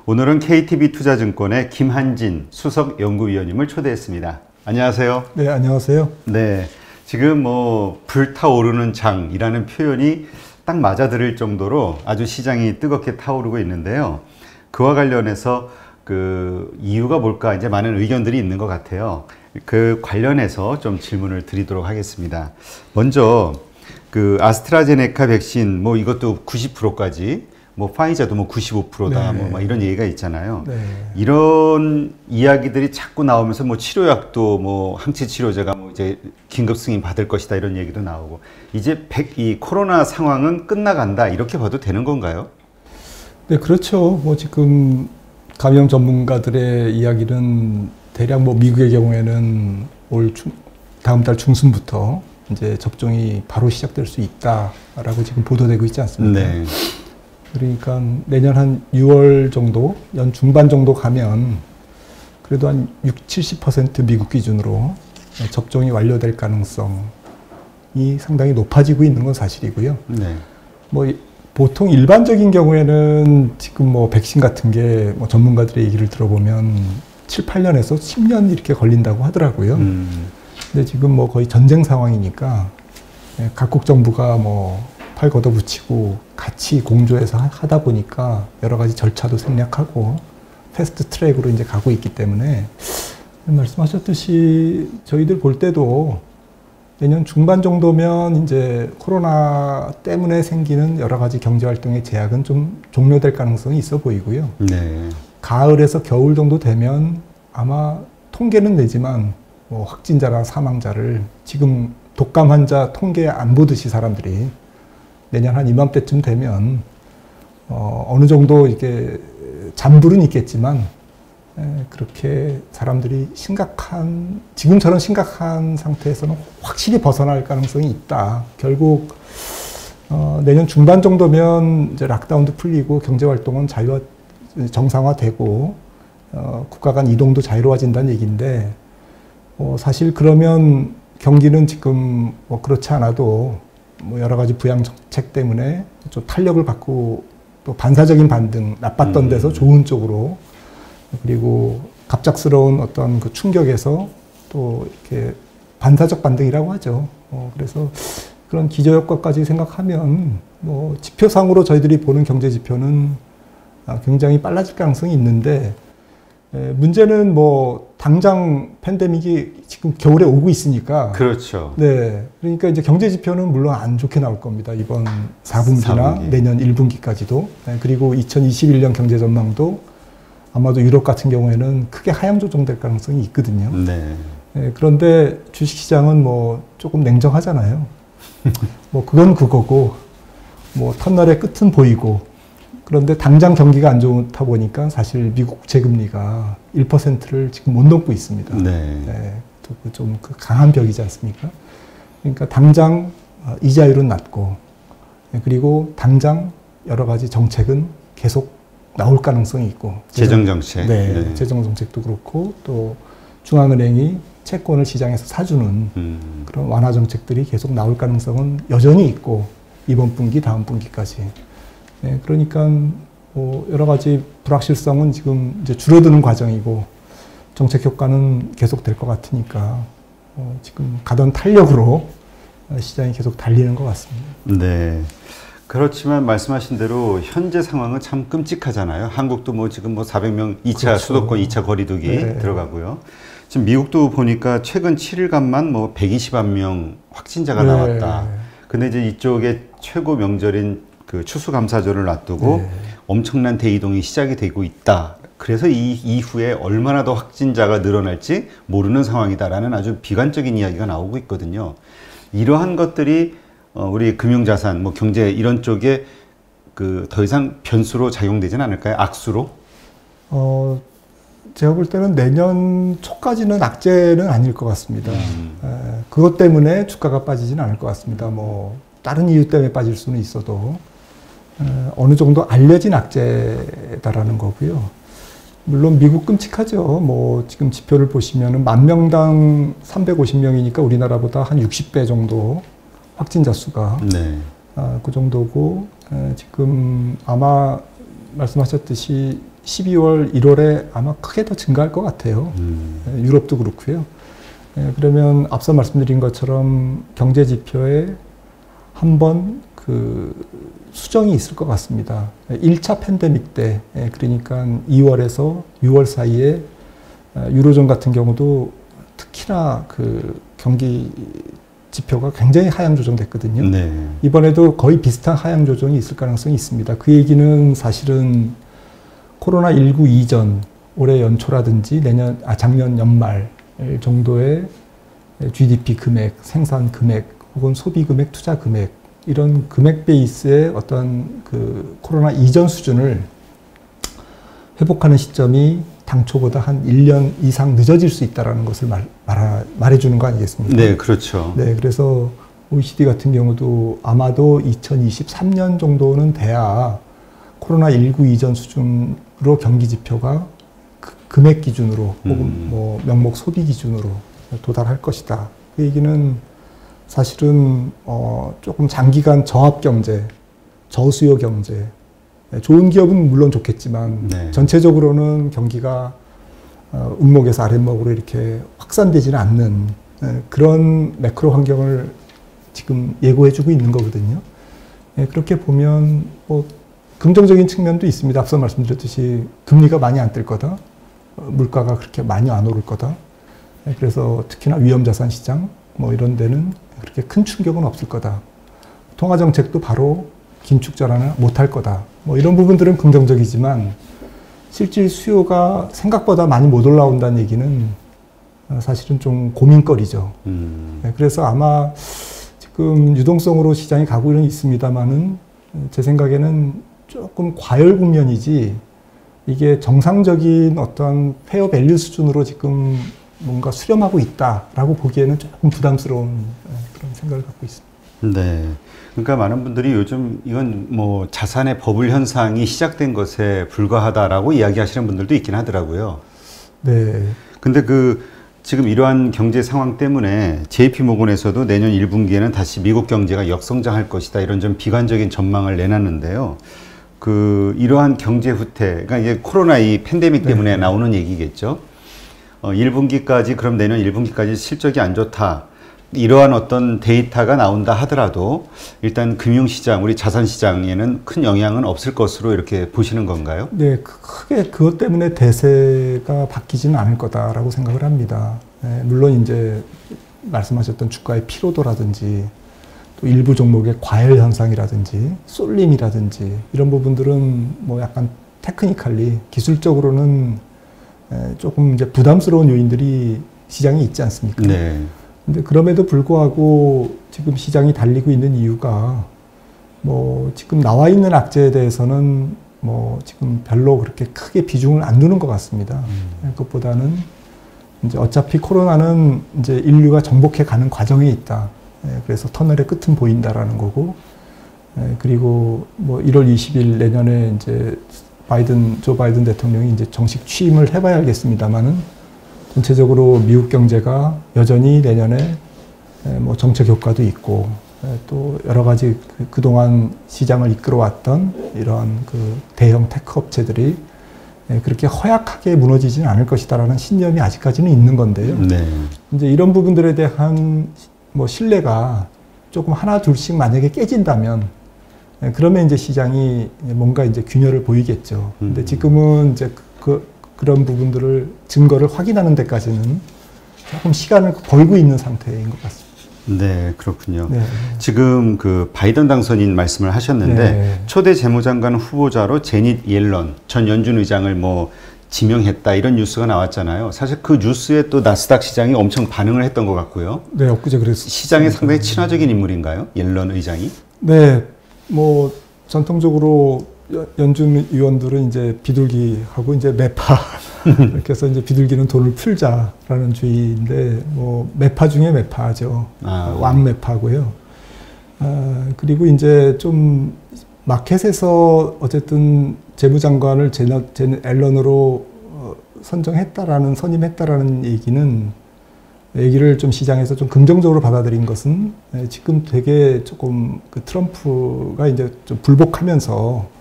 오늘은 KTB투자증권의 김한진 수석연구위원님을 초대했습니다. 안녕하세요. 네, 안녕하세요. 네, 지금 불타오르는 장이라는 표현이 딱 맞아들일 정도로 아주 시장이 뜨겁게 타오르고 있는데요. 그와 관련해서 그 이유가 뭘까 이제 많은 의견들이 있는 것 같아요. 그 관련해서 좀 질문을 드리도록 하겠습니다. 먼저 그 아스트라제네카 백신 이것도 90%까지 파이자도 95%다 네. 이런 얘기가 있잖아요. 네. 이런 이야기들이 자꾸 나오면서 치료약도 항체 치료제가 이제 긴급 승인 받을 것이다 이런 얘기도 나오고 이제 이 코로나 상황은 끝나간다 이렇게 봐도 되는 건가요? 네, 그렇죠. 지금 감염 전문가들의 이야기는 대략 미국의 경우에는 다음 달 중순부터 이제 접종이 바로 시작될 수 있다라고 지금 보도되고 있지 않습니까? 네. 그러니까 내년 한 6월 정도, 연 중반 정도 가면 그래도 한 60~70% 미국 기준으로 접종이 완료될 가능성이 상당히 높아지고 있는 건 사실이고요. 네. 보통 일반적인 경우에는 지금 백신 같은 게 전문가들의 얘기를 들어보면 7~8년에서 10년 이렇게 걸린다고 하더라고요. 근데 지금 거의 전쟁 상황이니까 각국 정부가 팔 걷어붙이고 같이 공조해서 하다 보니까 여러 가지 절차도 생략하고 패스트 트랙으로 이제 가고 있기 때문에 말씀하셨듯이 저희들 볼 때도 내년 중반 정도면 이제 코로나 때문에 생기는 여러 가지 경제 활동의 제약은 좀 종료될 가능성이 있어 보이고요. 네. 가을에서 겨울 정도 되면 아마 통계는 내지만 확진자나 사망자를 지금 독감 환자 통계 안 보듯이 사람들이 내년 한 이맘때쯤 되면 어느 정도 이게 잠불은 있겠지만 그렇게 사람들이 지금처럼 심각한 상태에서는 확실히 벗어날 가능성이 있다. 결국 내년 중반 정도면 이제 락다운도 풀리고 경제 활동은 정상화되고 국가 간 이동도 자유로워진다는 얘기인데 사실 그러면 경기는 지금 그렇지 않아도 여러 가지 부양 정책 때문에 좀 탄력을 받고 또 반사적인 반등, 나빴던 데서 좋은 쪽으로 그리고 갑작스러운 어떤 그 충격에서 또 이렇게 반사적 반등이라고 하죠. 그래서 그런 기저효과까지 생각하면 지표상으로 저희들이 보는 경제 지표는 굉장히 빨라질 가능성이 있는데 문제는 당장 팬데믹이 지금 겨울에 오고 있으니까. 그렇죠. 네. 그러니까 이제 경제 지표는 물론 안 좋게 나올 겁니다. 이번 4분기나 4분기. 내년 1분기까지도. 네. 그리고 2021년 경제 전망도 아마도 유럽 같은 경우에는 크게 하향 조정될 가능성이 있거든요. 네. 네. 그런데 주식시장은 조금 냉정하잖아요. 그건 그거고, 터널의 끝은 보이고, 그런데 당장 경기가 안 좋다 보니까 사실 미국 국채금리가 1%를 지금 못 넘고 있습니다. 네. 네, 좀 강한 벽이지 않습니까? 그러니까 당장 이자율은 낮고, 그리고 당장 여러 가지 정책은 계속 나올 가능성이 있고. 재정정책. 네, 네. 재정정책도 그렇고, 또 중앙은행이 채권을 시장에서 사주는 그런 완화 정책들이 계속 나올 가능성은 여전히 있고, 이번 분기, 다음 분기까지. 네, 그러니까 여러 가지 불확실성은 지금 이제 줄어드는 과정이고 정책 효과는 계속 될 것 같으니까 지금 가던 탄력으로 시장이 계속 달리는 것 같습니다. 네. 그렇지만 말씀하신 대로 현재 상황은 참 끔찍하잖아요. 한국도 지금 400명 2차 그렇죠. 수도권 2차 거리두기 네. 들어가고요. 지금 미국도 보니까 최근 7일간만 120만 명 확진자가 네. 나왔다. 근데 이제 이쪽에 최고 명절인 그 추수감사절을 놔두고 네. 엄청난 대이동이 시작이 되고 있다. 그래서 이 이후에 얼마나 더 확진자가 늘어날지 모르는 상황이다라는 아주 비관적인 이야기가 나오고 있거든요. 이러한 것들이 우리 금융자산, 경제 이런 쪽에 더 이상 변수로 작용되지는 않을까요? 악수로? 제가 볼 때는 내년 초까지는 악재는 아닐 것 같습니다. 그것 때문에 주가가 빠지지는 않을 것 같습니다. 다른 이유 때문에 빠질 수는 있어도 어느 정도 알려진 악재다라는 거고요. 물론 미국 끔찍하죠. 지금 지표를 보시면은 10,000명당 350명이니까 우리나라보다 한 60배 정도 확진자 수가 네. 그 정도고 지금 아마 말씀하셨듯이 12월, 1월에 아마 크게 더 증가할 것 같아요. 유럽도 그렇고요. 그러면 앞서 말씀드린 것처럼 경제 지표에 한번 그 수정이 있을 것 같습니다. 1차 팬데믹 때, 그러니까 2월에서 6월 사이에 유로존 같은 경우도 특히나 그 경기 지표가 굉장히 하향 조정됐거든요. 네. 이번에도 거의 비슷한 하향 조정이 있을 가능성이 있습니다. 그 얘기는 사실은 코로나19 이전 올해 연초라든지 작년 연말 정도의 GDP 금액, 생산 금액, 혹은 소비 금액, 투자 금액 이런 금액 베이스의 어떤 그 코로나 이전 수준을 회복하는 시점이 당초보다 한 1년 이상 늦어질 수 있다는 것을 말해주는 거 아니겠습니까? 네, 그렇죠. 네, 그래서 OECD 같은 경우도 아마도 2023년 정도는 돼야 코로나19 이전 수준으로 경기 지표가 금액 기준으로 혹은 뭐 명목 소비 기준으로 도달할 것이다. 그 얘기는 사실은 조금 장기간 저합 경제, 저수요 경제, 좋은 기업은 물론 좋겠지만 네. 전체적으로는 경기가 음목에서 아랫목으로 이렇게 확산되지는 않는 그런 매크로 환경을 지금 예고해주고 있는 거거든요. 그렇게 보면 뭐 긍정적인 측면도 있습니다. 앞서 말씀드렸듯이 금리가 많이 안 뜰 거다. 물가가 그렇게 많이 안 오를 거다. 그래서 특히나 위험자산 시장 뭐 이런 데는 그렇게 큰 충격은 없을 거다. 통화정책도 바로 긴축 전환을 못할 거다. 뭐 이런 부분들은 긍정적이지만 실질 수요가 생각보다 많이 못 올라온다는 얘기는 사실은 좀 고민거리죠. 그래서 아마 지금 유동성으로 시장이 가고는 있습니다만은 제 생각에는 조금 과열 국면이지 이게 정상적인 어떤 페어 밸류 수준으로 지금 뭔가 수렴하고 있다라고 보기에는 조금 부담스러운 그런 생각을 갖고 있습니다. 네. 그러니까 많은 분들이 요즘 이건 뭐 자산의 버블 현상이 시작된 것에 불과하다라고 이야기하시는 분들도 있긴 하더라고요. 네. 근데 지금 이러한 경제 상황 때문에 JP모건에서도 내년 1분기에는 다시 미국 경제가 역성장할 것이다 이런 좀 비관적인 전망을 내놨는데요. 이러한 경제 후퇴, 그러니까 이제 코로나 이 팬데믹 때문에 나오는 얘기겠죠. 1분기까지, 그럼 내년 1분기까지 실적이 안 좋다. 이러한 어떤 데이터가 나온다 하더라도 일단 금융시장, 우리 자산시장에는 큰 영향은 없을 것으로 이렇게 보시는 건가요? 네, 크게 그것 때문에 대세가 바뀌지는 않을 거다라고 생각을 합니다. 네, 물론 이제 말씀하셨던 주가의 피로도라든지 또 일부 종목의 과열 현상이라든지 쏠림이라든지 이런 부분들은 뭐 약간 테크니컬리 기술적으로는 조금 이제 부담스러운 요인들이 시장에 있지 않습니까? 네. 근데 그럼에도 불구하고 지금 시장이 달리고 있는 이유가 뭐 지금 나와 있는 악재에 대해서는 뭐 지금 별로 그렇게 크게 비중을 안 두는 것 같습니다. 그것보다는 이제 어차피 코로나는 이제 인류가 정복해 가는 과정에 있다. 그래서 터널의 끝은 보인다라는 거고, 그리고 뭐 1월 20일 내년에 이제 조 바이든 대통령이 이제 정식 취임을 해봐야 알겠습니다만은 전체적으로 미국 경제가 여전히 내년에 뭐 정책 효과도 있고 또 여러 가지 그동안 시장을 이끌어왔던 이러한 그 대형 테크 업체들이 그렇게 허약하게 무너지지는 않을 것이다라는 신념이 아직까지는 있는 건데요. 네. 이제 이런 부분들에 대한 뭐 신뢰가 조금 하나 둘씩 만약에 깨진다면 그러면 이제 시장이 뭔가 이제 균열을 보이겠죠. 근데 지금은 이제 그런 부분들을 증거를 확인하는 데까지는 조금 시간을 벌고 있는 상태인 것 같습니다. 네, 그렇군요. 네. 지금 바이든 당선인 말씀을 하셨는데 네. 초대 재무장관 후보자로 제닛 옐런 전 연준 의장을 뭐 지명했다 이런 뉴스가 나왔잖아요. 사실 그 뉴스에 또 나스닥 시장이 엄청 반응을 했던 것 같고요. 네, 엊그제 그랬습니다. 시장에 상당히 친화적인 인물인가요? 옐런 의장이? 네, 뭐 전통적으로 연준 의원들은 이제 비둘기하고 이제 매파 이렇게 해서 이제 비둘기는 돈을 풀자라는 주의인데 뭐 매파 중에 매파죠. 왕매파고요. 그리고 이제 좀 마켓에서 어쨌든 재무장관을 제닛 앨런으로 선임했다라는 얘기를 좀 시장에서 좀 긍정적으로 받아들인 것은 지금 되게 조금 트럼프가 이제 좀 불복하면서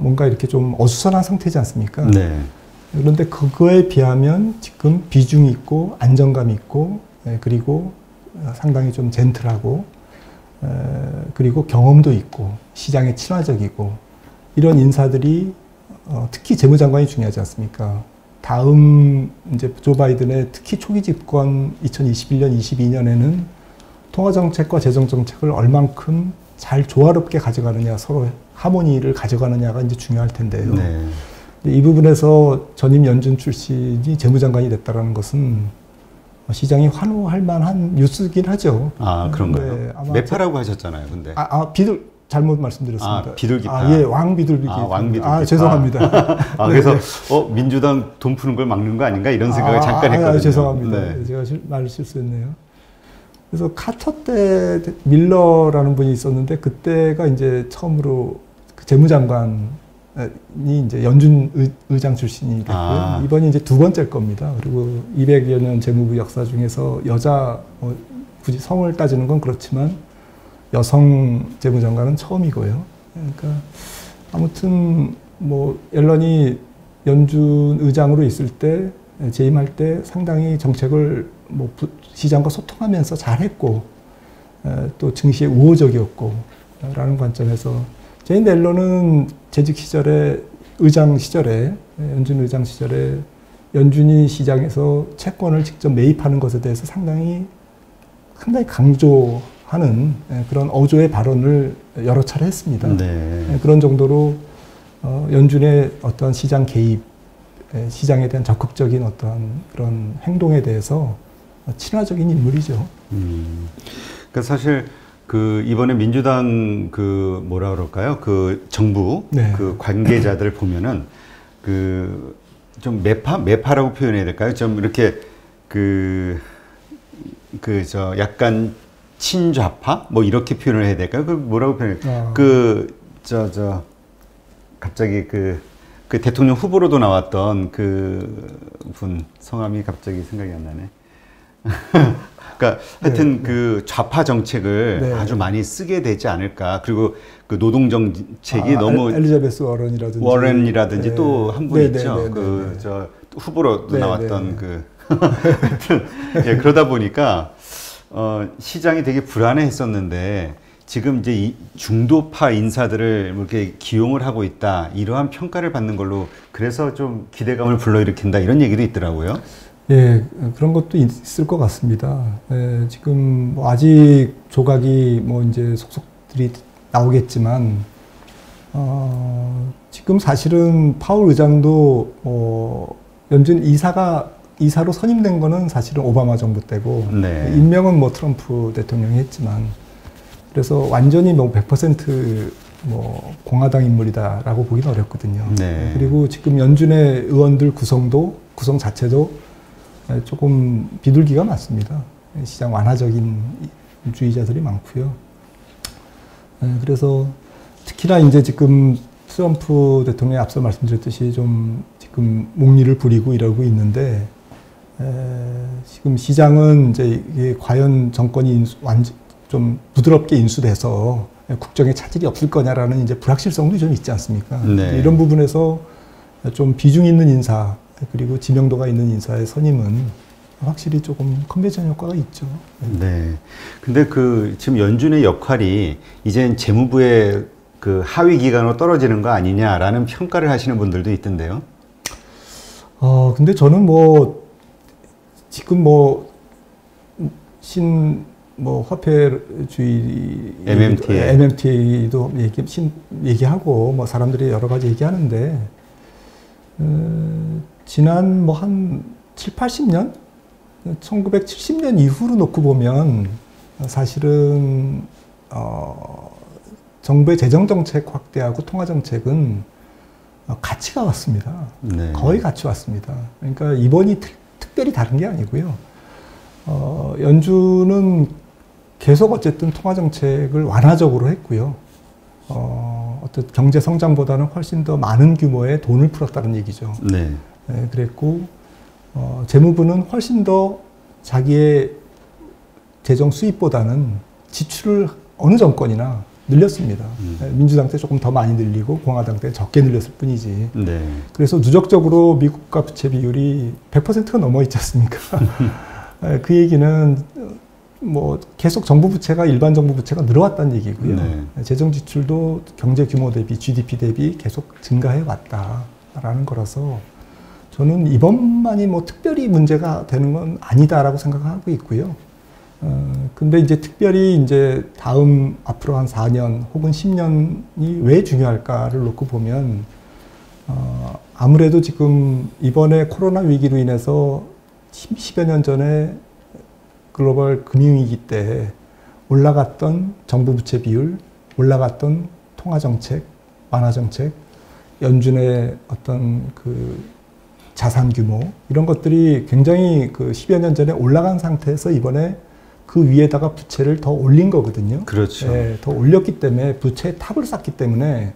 뭔가 이렇게 좀 어수선한 상태지 않습니까? 네. 그런데 그거에 비하면 지금 비중이 있고 안정감이 있고 그리고 상당히 좀 젠틀하고 그리고 경험도 있고 시장에 친화적이고 이런 인사들이 특히 재무장관이 중요하지 않습니까? 다음 이제 조 바이든의 특히 초기 집권 2021년, 22년에는 통화정책과 재정정책을 얼만큼 잘 조화롭게 가져가느냐, 서로 하모니를 가져가느냐가 이제 중요할 텐데요. 네. 이 부분에서 전임 연준 출신이 재무장관이 됐다는 것은 시장이 환호할 만한 뉴스긴 하죠. 아, 그런가요? 네, 아마 매파라고 하셨잖아요, 근데. 잘못 말씀드렸습니다. 비둘기파. 예, 왕비둘기. 왕비둘기파. 죄송합니다. 그래서 민주당 돈 푸는 걸 막는 거 아닌가 이런 생각을 잠깐 했거든요. 죄송합니다. 네. 제가 말을 실수했네요. 그래서 카터 때 밀러라는 분이 있었는데 그때가 이제 처음으로 그 재무장관이 이제 연준 의장 출신이 됐고요. 이번이 이제 두 번째일 겁니다. 그리고 200여 년 재무부 역사 중에서 여자 굳이 성을 따지는 건 그렇지만 여성 재무장관은 처음이고요. 그러니까 아무튼 뭐 옐런이 연준 의장으로 있을 때 재임할 때 상당히 정책을 뭐 시장과 소통하면서 잘했고 또 증시에 우호적이었고 라는 관점에서 제인 옐런은 재직 시절에 의장 시절에 연준 의장 시절에 연준이 시장에서 채권을 직접 매입하는 것에 대해서 상당히 강조하는 그런 어조의 발언을 여러 차례 했습니다. 네. 그런 정도로 연준의 어떤 시장 개입, 시장에 대한 적극적인 어떤 그런 행동에 대해서 친화적인 인물이죠. 그러니까 사실 그 이번에 민주당 그 뭐라 그럴까요? 그 정부 네. 그 관계자들 보면은 그 좀 매파라고 표현해야 될까요? 좀 이렇게 약간 친좌파 뭐 이렇게 표현을 해야 될까요? 그 뭐라고 표현해? 갑자기 그 대통령 후보로도 나왔던 그 분 성함이 갑자기 생각이 안 나네. 그러니까 하여튼 그 좌파 정책을 아주 많이 쓰게 되지 않을까. 그리고 그 노동 정책이 너무 엘리자베스 워런이라든지 또 한 분 있죠. 저 후보로도 나왔던 하여튼 그러다 보니까 시장이 되게 불안해했었는데 지금 이제 이 중도파 인사들을 이렇게 기용을 하고 있다 이러한 평가를 받는 걸로 그래서 좀 기대감을 불러일으킨다 이런 얘기도 있더라고요. 예, 그런 것도 있을 것 같습니다. 지금 뭐 아직 조각이 뭐 이제 속속들이 나오겠지만 지금 사실은 파월 의장도 연준 이사로 선임된 거는 사실은 오바마 정부 때고 임명은 뭐 트럼프 대통령이 했지만 그래서 완전히 뭐 100% 뭐 공화당 인물이다라고 보기는 어렵거든요. 그리고 지금 연준의 의원들 구성 자체도 조금 비둘기가 많습니다. 시장 완화적인 주의자들이 많고요. 그래서 특히나 이제 지금 트럼프 대통령이 앞서 말씀드렸듯이 좀 지금 목리를 부리고 이러고 있는데 지금 시장은 이제 이게 과연 정권이 좀 부드럽게 인수돼서 국정에 차질이 없을 거냐라는 이제 불확실성도 좀 있지 않습니까? 이런 부분에서 좀 비중 있는 인사 그리고 지명도가 있는 인사의 선임은 확실히 조금 컨벤션 효과가 있죠. 네. 근데 그 지금 연준의 역할이 이젠 재무부의 그 하위 기관으로 떨어지는 거 아니냐라는 평가를 하시는 분들도 있던데요. 근데 저는 뭐 지금 화폐주의 MMTA도 얘기하고 뭐 사람들이 여러 가지 얘기하는데 지난 뭐 한 7, 80년? 1970년 이후로 놓고 보면 사실은 정부의 재정정책 확대하고 통화정책은 같이 왔습니다. 거의 같이 왔습니다. 그러니까 이번이 특별히 다른 게 아니고요. 연준은 계속 어쨌든 통화정책을 완화적으로 했고요. 어떤 경제 성장보다는 훨씬 더 많은 규모의 돈을 풀었다는 얘기죠. 그랬고 재무부는 훨씬 더 자기의 재정 수입보다는 지출을 어느 정권이나 늘렸습니다. 민주당 때 조금 더 많이 늘리고 공화당 때 적게 늘렸을 뿐이지. 네. 그래서 누적적으로 미국과 부채 비율이 100%가 넘어 있지 않습니까? 그 얘기는 뭐 계속 정부 부채가 일반 정부 부채가 늘어왔다는 얘기고요. 네. 재정 지출도 경제 규모 대비 GDP 대비 계속 증가해 왔다라는 거라서 저는 이번만이 뭐 특별히 문제가 되는 건 아니다라고 생각하고 있고요. 근데 이제 특별히 이제 다음 앞으로 한 4년 혹은 10년이 왜 중요할까를 놓고 보면 아무래도 지금 이번에 코로나 위기로 인해서 10여 년 전에 글로벌 금융위기 때 올라갔던 정부 부채 비율, 올라갔던 통화정책, 완화정책, 연준의 어떤 그 자산 규모 이런 것들이 굉장히 그 10여 년 전에 올라간 상태에서 이번에 그 위에다가 부채를 더 올린 거거든요. 그렇죠. 예, 더 올렸기 때문에 부채의 탑을 쌓기 때문에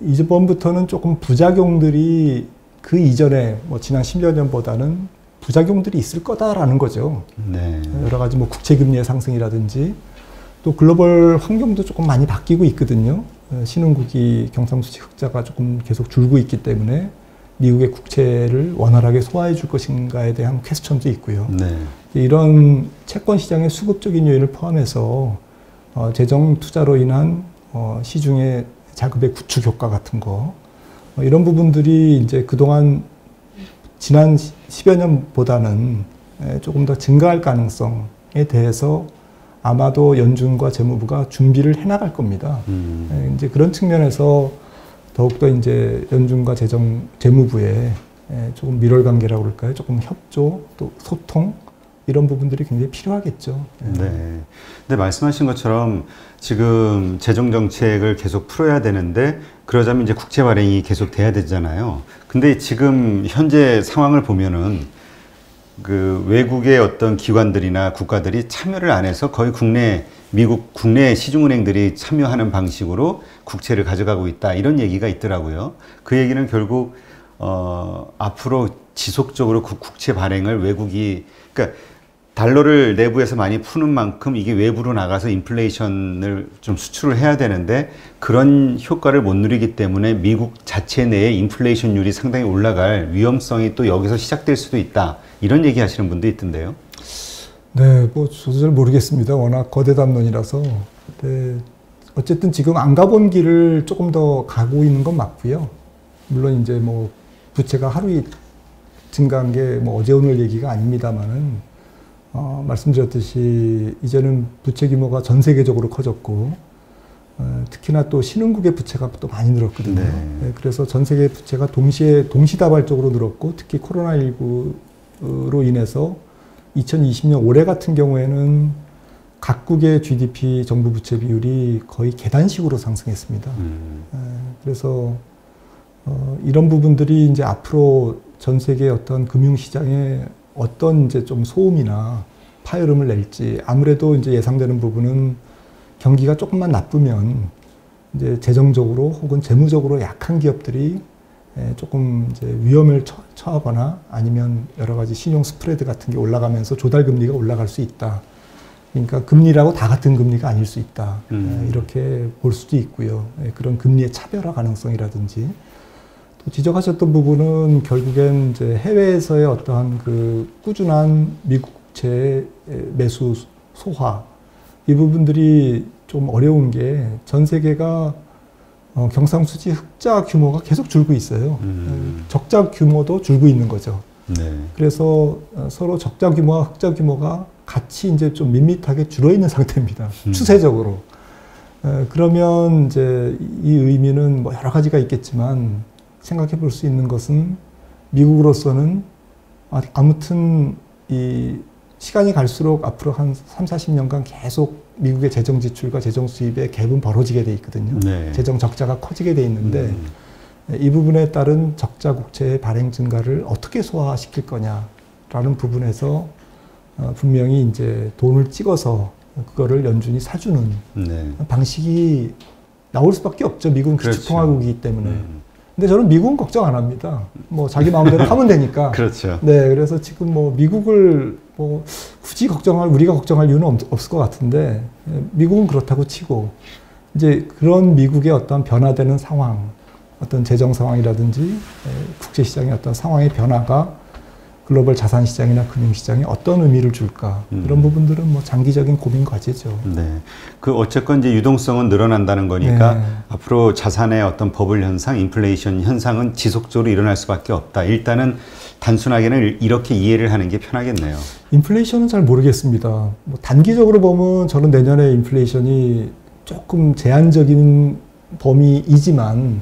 이번부터는 조금 부작용들이 그 이전에 뭐 지난 10여 년보다는 부작용들이 있을 거다라는 거죠. 네. 여러 가지 뭐 국채 금리의 상승이라든지 또 글로벌 환경도 조금 많이 바뀌고 있거든요. 신흥국이 경상수지 흑자가 조금 계속 줄고 있기 때문에 미국의 국채를 원활하게 소화해 줄 것인가에 대한 퀘스천도 있고요. 네. 이런 채권 시장의 수급적인 요인을 포함해서 재정 투자로 인한 시중의 자금의 구축 효과 같은 거 이런 부분들이 이제 그동안 지난 10여 년보다는 조금 더 증가할 가능성에 대해서 아마도 연준과 재무부가 준비를 해나갈 겁니다. 이제 그런 측면에서 더욱더 이제 연준과 재무부의 조금 밀월 관계라고 그럴까요? 조금 협조, 또 소통, 이런 부분들이 굉장히 필요하겠죠. 네. 근데 말씀하신 것처럼 지금 재정 정책을 계속 풀어야 되는데 그러자면 이제 국채 발행이 계속 돼야 되잖아요. 근데 지금 현재 상황을 보면은 그 외국의 어떤 기관들이나 국가들이 참여를 안 해서 거의 미국 국내 시중은행들이 참여하는 방식으로 국채를 가져가고 있다 이런 얘기가 있더라고요. 그 얘기는 결국 앞으로 지속적으로 국채 발행을 외국이 그러니까 달러를 내부에서 많이 푸는 만큼 이게 외부로 나가서 인플레이션을 좀 수출을 해야 되는데 그런 효과를 못 누리기 때문에 미국 자체 내에 인플레이션율이 상당히 올라갈 위험성이 또 여기서 시작될 수도 있다. 이런 얘기 하시는 분도 있던데요. 네, 뭐 저도 잘 모르겠습니다. 워낙 거대 담론이라서. 네, 어쨌든 지금 안 가본 길을 조금 더 가고 있는 건 맞고요. 물론 이제 뭐 부채가 하루 증가한 게 뭐 어제 오늘 얘기가 아닙니다만은 말씀드렸듯이 이제는 부채 규모가 전 세계적으로 커졌고 특히나 또 신흥국의 부채가 또 많이 늘었거든요. 네, 그래서 전 세계 부채가 동시다발적으로 늘었고 특히 코로나19로 인해서 2020년 올해 같은 경우에는 각국의 GDP 정부 부채 비율이 거의 계단식으로 상승했습니다. 그래서 이런 부분들이 이제 앞으로 전 세계 어떤 금융시장에 어떤 이제 좀 소음이나 파열음을 낼지 아무래도 이제 예상되는 부분은 경기가 조금만 나쁘면 이제 재정적으로 혹은 재무적으로 약한 기업들이 조금 이제 위험을 처하거나 아니면 여러 가지 신용 스프레드 같은 게 올라가면서 조달 금리가 올라갈 수 있다. 그러니까 금리라고 다 같은 금리가 아닐 수 있다. 이렇게 볼 수도 있고요. 그런 금리의 차별화 가능성이라든지 또 지적하셨던 부분은 결국엔 이제 해외에서의 어떠한 그 꾸준한 미국 국채 매수 소화 이 부분들이 좀 어려운 게 전 세계가 경상수지 흑자 규모가 계속 줄고 있어요. 적자 규모도 줄고 있는 거죠. 네. 그래서 서로 적자 규모와 흑자 규모가 같이 이제 좀 밋밋하게 줄어 있는 상태입니다. 추세적으로. 그러면 이제 이 의미는 뭐 여러 가지가 있겠지만 생각해 볼 수 있는 것은 미국으로서는 아무튼 이 시간이 갈수록 앞으로 한 3, 40년간 계속 미국의 재정 지출과 재정 수입의 갭은 벌어지게 돼 있거든요. 네. 재정 적자가 커지게 돼 있는데 이 부분에 따른 적자 국채의 발행 증가를 어떻게 소화시킬 거냐라는 부분에서 분명히 이제 돈을 찍어서 그거를 연준이 사주는 네. 방식이 나올 수밖에 없죠. 미국은 그렇죠. 기축통화국이기 때문에. 근데 저는 미국은 걱정 안 합니다. 뭐 자기 마음대로 하면 되니까. 그렇죠. 네, 그래서 지금 뭐 미국을 뭐 굳이 우리가 걱정할 이유는 없을 것 같은데, 미국은 그렇다고 치고, 이제 그런 미국의 어떤 변화되는 상황, 어떤 재정 상황이라든지 국제시장의 어떤 상황의 변화가 글로벌 자산시장이나 금융시장에 어떤 의미를 줄까, 그런 부분들은 뭐 장기적인 고민 과제죠. 네. 그 어쨌건 이제 유동성은 늘어난다는 거니까 네. 앞으로 자산의 어떤 버블 현상, 인플레이션 현상은 지속적으로 일어날 수밖에 없다. 일단은 단순하게는 이렇게 이해를 하는 게 편하겠네요. 인플레이션은 잘 모르겠습니다. 뭐 단기적으로 보면 저는 내년에 인플레이션이 조금 제한적인 범위이지만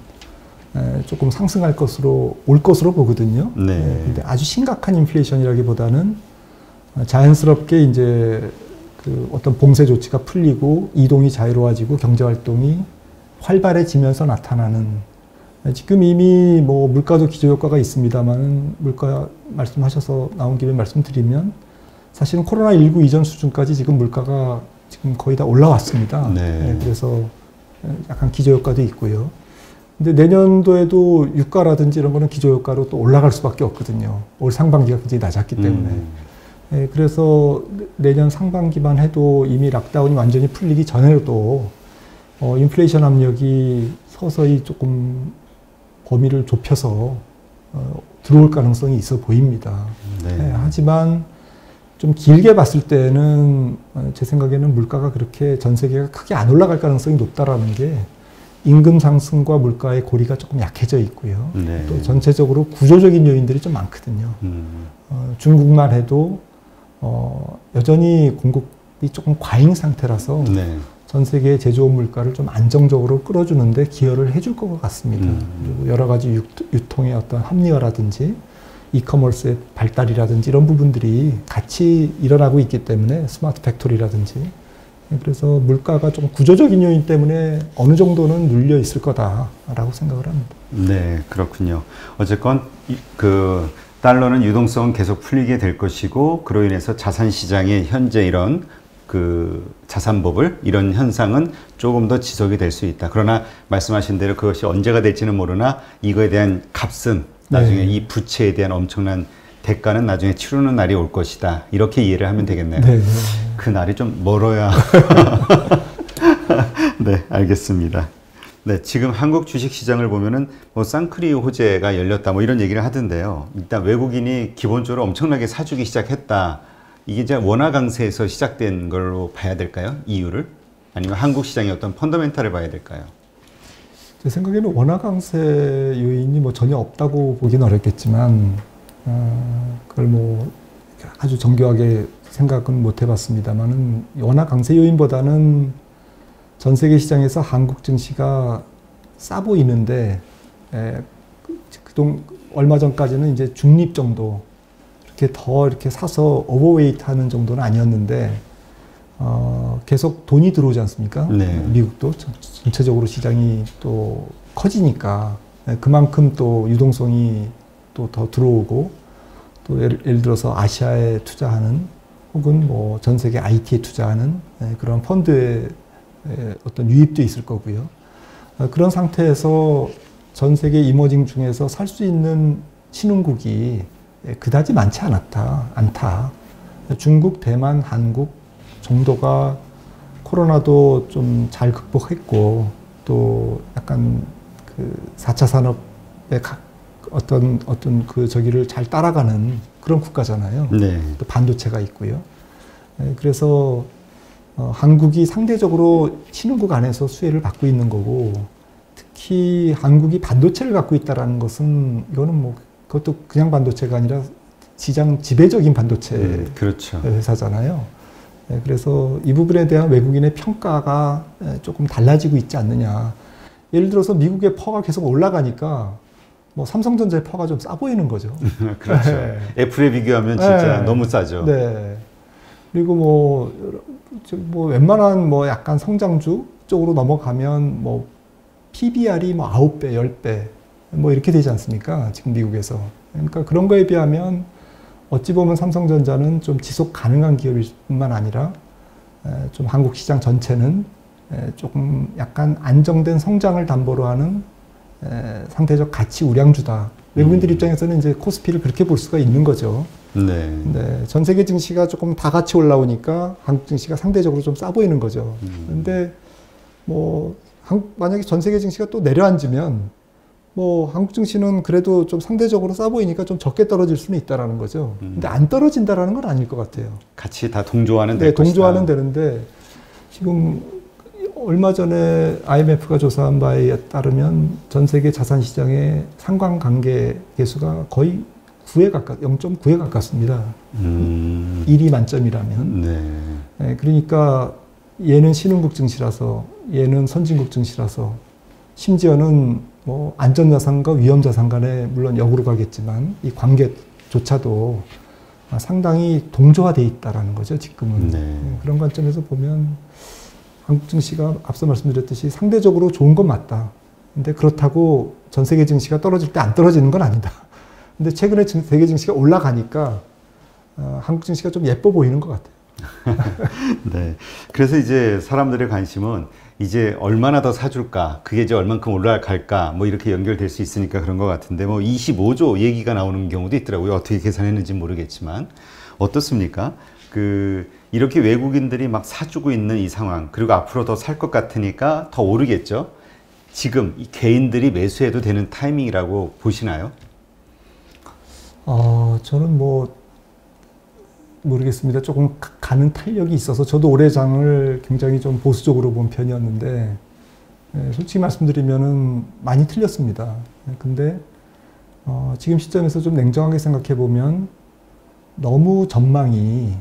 조금 상승할 것으로, 올 것으로 보거든요. 네. 근데 아주 심각한 인플레이션이라기보다는 자연스럽게 이제 그 어떤 봉쇄 조치가 풀리고 이동이 자유로워지고 경제 활동이 활발해지면서 나타나는, 지금 이미 뭐 물가도 기저효과가 있습니다만, 물가 말씀하셔서 나온 김에 말씀드리면 사실은 코로나19 이전 수준까지 지금 물가가 지금 거의 다 올라왔습니다. 네. 그래서 약간 기저효과도 있고요. 근데 내년도에도 유가라든지 이런 거는 기저효과로 또 올라갈 수밖에 없거든요. 올 상반기가 굉장히 낮았기 때문에. 그래서 내년 상반기만 해도 이미 락다운이 완전히 풀리기 전에도 인플레이션 압력이 서서히 조금 범위를 좁혀서 들어올 가능성이 있어 보입니다. 네. 하지만 좀 길게 봤을 때는 제 생각에는 물가가 그렇게 전 세계가 크게 안 올라갈 가능성이 높다라는 게, 임금 상승과 물가의 고리가 조금 약해져 있고요. 네. 또 전체적으로 구조적인 요인들이 좀 많거든요. 중국만 해도 여전히 공급이 조금 과잉 상태라서 네. 전 세계의 제조업 물가를 좀 안정적으로 끌어주는데 기여를 해줄 것 같습니다. 그리고 여러 가지 유통의 어떤 합리화라든지 이커머스의 발달이라든지 이런 부분들이 같이 일어나고 있기 때문에, 스마트 팩토리라든지. 그래서 물가가 좀 구조적인 요인 때문에 어느 정도는 눌려 있을 거다라고 생각을 합니다. 네, 그렇군요. 어쨌건 그 달러는 유동성은 계속 풀리게 될 것이고, 그로 인해서 자산 시장의 현재 이런 그 자산 버블 이런 현상은 조금 더 지속이 될 수 있다. 그러나 말씀하신 대로 그것이 언제가 될지는 모르나 이거에 대한 값은 나중에 이 부채에 대한 엄청난 대가는 나중에 치르는 날이 올 것이다. 이렇게 이해를 하면 되겠네요. 네. 그 날이 좀 멀어야. 네, 알겠습니다. 네, 지금 한국 주식시장을 보면은 뭐 쌍크리 호재가 열렸다 뭐 이런 얘기를 하던데요. 일단 외국인이 기본적으로 엄청나게 사주기 시작했다. 이게 이제 원화 강세에서 시작된 걸로 봐야 될까요? 이유를? 아니면 한국 시장의 어떤 펀더멘탈을 봐야 될까요? 제 생각에는 원화 강세 요인이 뭐 전혀 없다고 보기는 어렵겠지만, 그걸 뭐 아주 정교하게 생각은 못 해봤습니다만은, 원화 강세 요인보다는 전 세계 시장에서 한국 증시가 싸 보이는데, 얼마 전까지는 이제 중립 정도, 이렇게 사서 오버웨이트 하는 정도는 아니었는데, 계속 돈이 들어오지 않습니까? 네. 미국도 전체적으로 시장이 또 커지니까 그만큼 또 유동성이 또 더 들어오고, 또 예를 들어서 아시아에 투자하는 혹은 뭐 전 세계 IT에 투자하는 그런 펀드의 어떤 유입도 있을 거고요. 그런 상태에서 전 세계 이머징 중에서 살 수 있는 신흥국이 그다지 많지 않다. 중국, 대만, 한국 정도가 코로나도 좀 잘 극복했고, 또 약간 그 4차 산업의 어떤 그 저기를 잘 따라가는 그런 국가잖아요. 네. 또 반도체가 있고요. 그래서 한국이 상대적으로 신흥국 안에서 수혜를 받고 있는 거고, 특히 한국이 반도체를 갖고 있다라는 것은, 이거는 뭐 그것도 그냥 반도체가 아니라 시장 지배적인 반도체 그렇죠. 회사잖아요. 그래서 이 부분에 대한 외국인의 평가가 조금 달라지고 있지 않느냐. 예를 들어서 미국의 퍼가 계속 올라가니까 뭐 삼성전자의 퍼가 좀 싸 보이는 거죠. 그렇죠. 네. 애플에 비교하면 진짜 너무 싸죠. 네. 그리고 뭐 웬만한 뭐 약간 성장주 쪽으로 넘어가면 뭐 PBR이 뭐 9배, 10배 뭐 이렇게 되지 않습니까? 지금 미국에서. 그러니까 그런 거에 비하면 어찌 보면 삼성전자는 좀 지속 가능한 기업일 뿐만 아니라 좀 한국 시장 전체는 조금 약간 안정된 성장을 담보로 하는 상대적 가치 우량주다. 외국인들 입장에서는 이제 코스피를 그렇게 볼 수가 있는 거죠. 네. 네, 전 세계 증시가 조금 다 같이 올라오니까 한국 증시가 상대적으로 좀 싸 보이는 거죠. 근데 뭐 만약에 전 세계 증시가 또 내려앉으면 뭐 한국 증시는 그래도 좀 상대적으로 싸 보이니까 좀 적게 떨어질 수는 있다라는 거죠. 근데 안 떨어진다라는 건 아닐 것 같아요. 같이 다 동조하는 네, 동조하는 되는데 지금 얼마 전에 IMF가 조사한 바에 따르면 전 세계 자산 시장의 상관관계 계수가 거의 0.9에 가깝습니다. 1이 만점이라면. 네. 네, 그러니까 얘는 신흥국 증시라서 얘는 선진국 증시라서 심지어는 뭐 안전자산과 위험자산 간에 물론 역으로 가겠지만 이 관계조차도 상당히 동조화되어 있다라는 거죠, 지금은. 네. 그런 관점에서 보면 한국 증시가 앞서 말씀드렸듯이 상대적으로 좋은 건 맞다. 근데 그렇다고 전 세계 증시가 떨어질 때 안 떨어지는 건 아니다. 근데 최근에 세계 증시가 올라가니까 한국 증시가 좀 예뻐 보이는 것 같아요. 네. 그래서 이제 사람들의 관심은 이제 얼마나 더 사줄까, 그게 이제 얼만큼 올라갈까, 뭐 이렇게 연결될 수 있으니까 그런 것 같은데, 뭐 25조 얘기가 나오는 경우도 있더라고요. 어떻게 계산했는지 모르겠지만. 어떻습니까? 이렇게 외국인들이 막 사주고 있는 이 상황, 그리고 앞으로 더 살 것 같으니까 더 오르겠죠? 지금 이 개인들이 매수해도 되는 타이밍이라고 보시나요? 저는 모르겠습니다. 조금 가는 탄력이 있어서 저도 올해 장을 굉장히 좀 보수적으로 본 편이었는데, 솔직히 말씀드리면은 많이 틀렸습니다. 근데 지금 시점에서 좀 냉정하게 생각해 보면 너무 전망이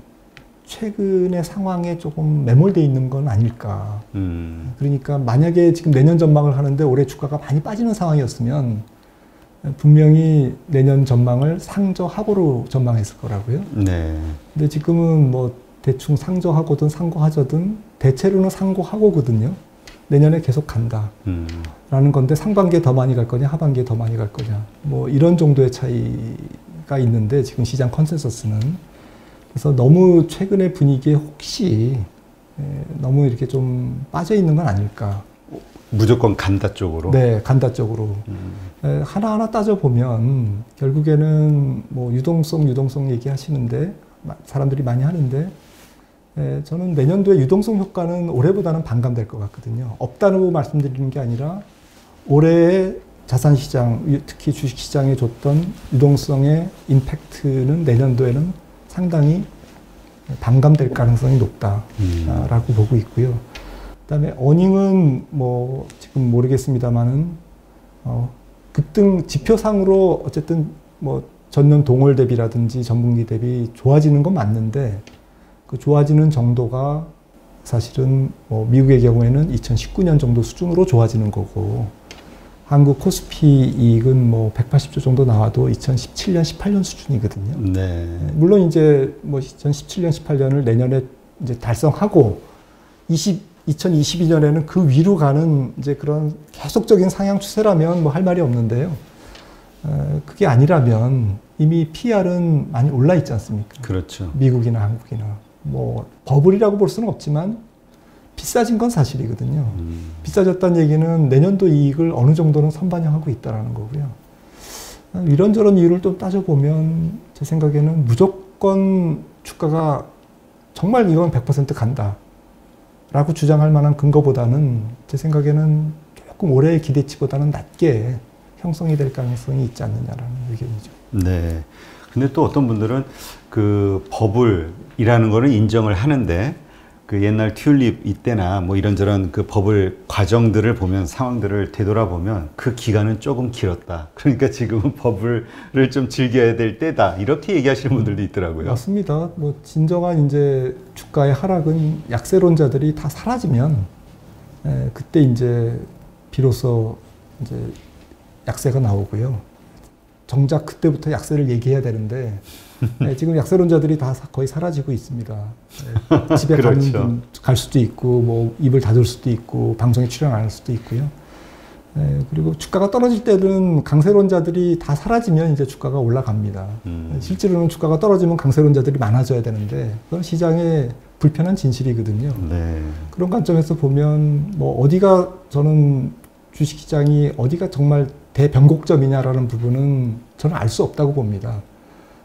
최근의 상황에 조금 매몰되어 있는 건 아닐까. 그러니까 만약에 지금 내년 전망을 하는데 올해 주가가 많이 빠지는 상황이었으면 분명히 내년 전망을 상저하고로 전망했을 거라고요. 네. 근데 지금은 뭐 대충 상저하고든 상고하저든 대체로는 상고하고거든요. 내년에 계속 간다. 라는 건데 상반기에 더 많이 갈 거냐 하반기에 더 많이 갈 거냐. 뭐 이런 정도의 차이가 있는데 지금 시장 컨센서스는. 그래서 너무 최근의 분위기에 혹시 너무 이렇게 좀 빠져 있는 건 아닐까. 무조건 간다 쪽으로? 네, 간다 쪽으로. 하나하나 따져보면 결국에는 뭐 유동성 얘기하시는데 사람들이 많이 하는데 저는 내년도에 유동성 효과는 올해보다는 반감될 것 같거든요. 없다고 말씀드리는 게 아니라 올해의 자산시장, 특히 주식시장에 줬던 유동성의 임팩트는 내년도에는 상당히 반감될 가능성이 높다라고 보고 있고요. 그다음에 어닝은 뭐 지금 모르겠습니다만은 급등 지표상으로 어쨌든 뭐 전년 동월 대비라든지 전분기 대비 좋아지는 건 맞는데 그 좋아지는 정도가 사실은 뭐 미국의 경우에는 2019년 정도 수준으로 좋아지는 거고 한국 코스피 이익은 뭐 180조 정도 나와도 2017년, 18년 수준이거든요. 네. 물론 이제 뭐 2017년, 18년을 내년에 이제 달성하고 2022년에는 그 위로 가는 이제 그런 계속적인 상향 추세라면 뭐 할 말이 없는데요. 그게 아니라면 이미 PR은 많이 올라 있지 않습니까? 그렇죠. 미국이나 한국이나. 뭐 버블이라고 볼 수는 없지만 비싸진 건 사실이거든요. 비싸졌다는 얘기는 내년도 이익을 어느 정도는 선반영하고 있다는 거고요. 이런저런 이유를 좀 따져보면 제 생각에는 무조건 주가가 정말 이건 100% 간다 라고 주장할 만한 근거보다는 제 생각에는 조금 올해의 기대치보다는 낮게 형성이 될 가능성이 있지 않느냐라는 의견이죠. 네. 근데 또 어떤 분들은 그 버블이라는 거는 인정을 하는데 그 옛날 튤립 이때나 뭐 이런저런 그 버블 과정들을 보면 상황들을 되돌아보면 그 기간은 조금 길었다. 그러니까 지금은 버블을 좀 즐겨야 될 때다. 이렇게 얘기하시는 분들도 있더라고요. 맞습니다. 뭐 진정한 이제 주가의 하락은 약세론자들이 다 사라지면 그때 이제 비로소 이제 약세가 나오고요. 정작 그때부터 약세를 얘기해야 되는데 지금 약세론자들이 다 거의 사라지고 있습니다. 집에 그렇죠. 가는 분 갈 수도 있고 뭐 입을 닫을 수도 있고 방송에 출연 안 할 수도 있고요. 그리고 주가가 떨어질 때는 강세론자들이 다 사라지면 이제 주가가 올라갑니다. 실제로는 주가가 떨어지면 강세론자들이 많아져야 되는데 그건 시장의 불편한 진실이거든요. 네. 그런 관점에서 보면 뭐 어디가 저는 주식시장이 어디가 정말 대변곡점이냐라는 부분은 저는 알 수 없다고 봅니다.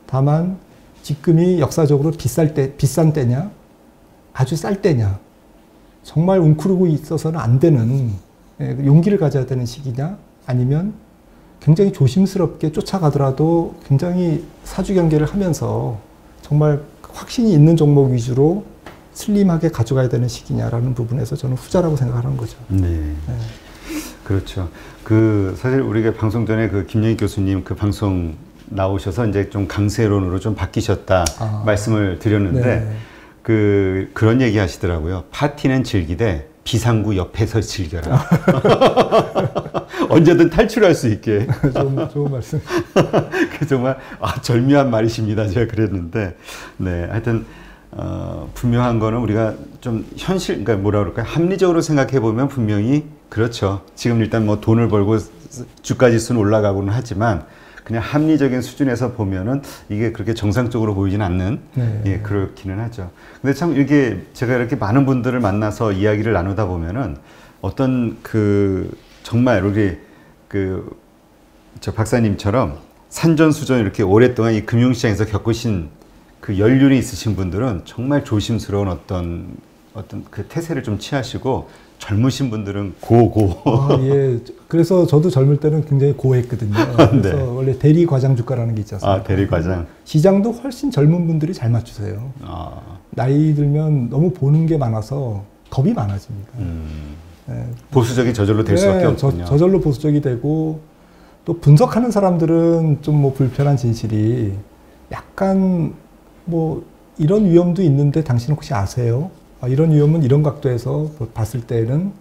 다만 지금이 역사적으로 비싼 때냐, 아주 쌀 때냐, 정말 웅크리고 있어서는 안 되는 용기를 가져야 되는 시기냐, 아니면 굉장히 조심스럽게 쫓아가더라도 굉장히 사주 경계를 하면서 정말 확신이 있는 종목 위주로 슬림하게 가져가야 되는 시기냐라는 부분에서 저는 후자라고 생각하는 거죠. 네. 네. 그렇죠. 사실 우리가 방송 전에 김영익 교수님 방송 나오셔서 이제 좀 강세론으로 좀 바뀌셨다 말씀을 드렸는데 네. 그런 얘기 하시더라고요. 파티는 즐기되 비상구 옆에서 즐겨라. 언제든 탈출할 수 있게. 좋은 말씀. 정말 절묘한 말이십니다. 제가 그랬는데, 네, 하여튼 분명한 거는 우리가 좀 그러니까 뭐라 그럴까요? 합리적으로 생각해 보면 분명히 그렇죠. 지금 일단 뭐 돈을 벌고 주가지수는 올라가고는 하지만 그냥 합리적인 수준에서 보면은 이게 그렇게 정상적으로 보이진 않는, 네. 예, 그렇기는 하죠. 근데 참 이게 제가 이렇게 많은 분들을 만나서 이야기를 나누다 보면은 어떤 정말 우리 저 박사님처럼 산전수전 이렇게 오랫동안 이 금융시장에서 겪으신 연륜이 있으신 분들은 정말 조심스러운 어떤 태세를 좀 취하시고 젊으신 분들은 고고. 예. 그래서 저도 젊을 때는 굉장히 고했거든요. 그래서 네. 원래 대리과장 주가라는 게 있지 않습니까? 대리과장. 시장도 훨씬 젊은 분들이 잘 맞추세요. 나이 들면 너무 보는 게 많아서 겁이 많아집니다. 예. 보수적이 저절로 될 수밖에 없군요. 저절로 보수적이 되고 또 분석하는 사람들은 좀 뭐 불편한 진실이 약간 뭐 이런 위험도 있는데 당신 혹시 아세요? 이런 위험은 이런 각도에서 봤을 때는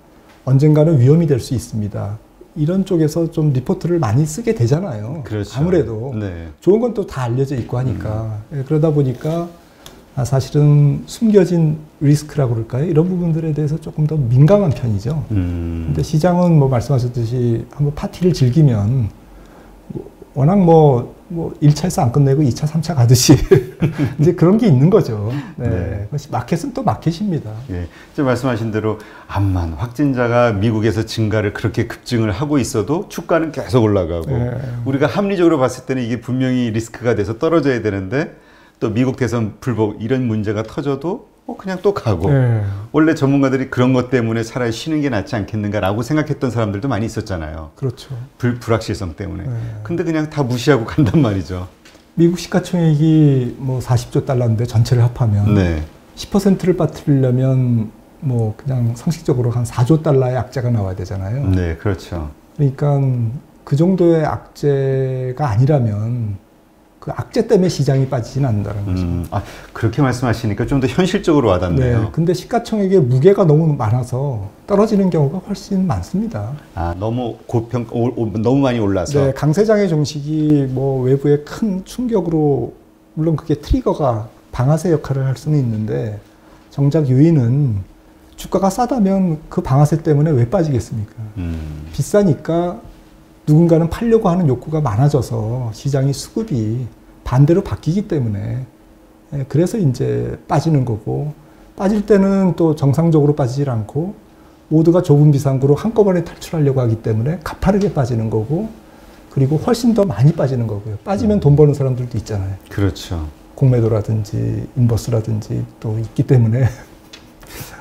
언젠가는 위험이 될 수 있습니다. 이런 쪽에서 좀 리포트를 많이 쓰게 되잖아요. 그렇죠. 아무래도. 네. 좋은 건 또 다 알려져 있고 하니까. 그러다 보니까 사실은 숨겨진 리스크라고 그럴까요? 이런 부분들에 대해서 조금 더 민감한 편이죠. 근데 시장은 뭐 말씀하셨듯이 한번 파티를 즐기면 워낙 뭐 1차에서 안 끝내고 2차, 3차 가듯이 이제 그런 게 있는 거죠. 네. 네. 마켓은 또 마켓입니다. 예. 지금 말씀하신 대로 암만 확진자가 미국에서 증가를 그렇게 급증을 하고 있어도 주가는 계속 올라가고 우리가 합리적으로 봤을 때는 이게 분명히 리스크가 돼서 떨어져야 되는데 또 미국 대선 불복 이런 문제가 터져도 그냥 또 가고 원래 전문가들이 그런 것 때문에 차라리 쉬는 게 낫지 않겠는가라고 생각했던 사람들도 많이 있었잖아요. 그렇죠. 불확실성 때문에. 근데 그냥 다 무시하고 간단 말이죠. 미국 시가총액이 뭐 40조 달러인데 전체를 합하면 10%를 빠뜨리려면 뭐 그냥 상식적으로 한 4조 달러의 악재가 나와야 되잖아요. 네, 그렇죠. 그러니까 그 정도의 악재가 아니라면 그 악재 때문에 시장이 빠지진 않는다는 거죠. 그렇게 말씀하시니까 좀 더 현실적으로 와닿네요. 네, 근데 시가총액의 무게가 너무 많아서 떨어지는 경우가 훨씬 많습니다. 너무 너무 많이 올라서. 네, 강세장의 종식이 뭐 외부의 큰 충격으로 물론 그게 트리거가 방아쇠 역할을 할 수는 있는데 정작 요인은 주가가 싸다면 그 방아쇠 때문에 왜 빠지겠습니까? 비싸니까 누군가는 팔려고 하는 욕구가 많아져서 시장의 수급이 반대로 바뀌기 때문에 그래서 이제 빠지는 거고 빠질 때는 또 정상적으로 빠지질 않고 모두가 좁은 비상구로 한꺼번에 탈출하려고 하기 때문에 가파르게 빠지는 거고 그리고 훨씬 더 많이 빠지는 거고요. 빠지면 돈 버는 사람들도 있잖아요. 그렇죠. 공매도라든지 인버스라든지 또 있기 때문에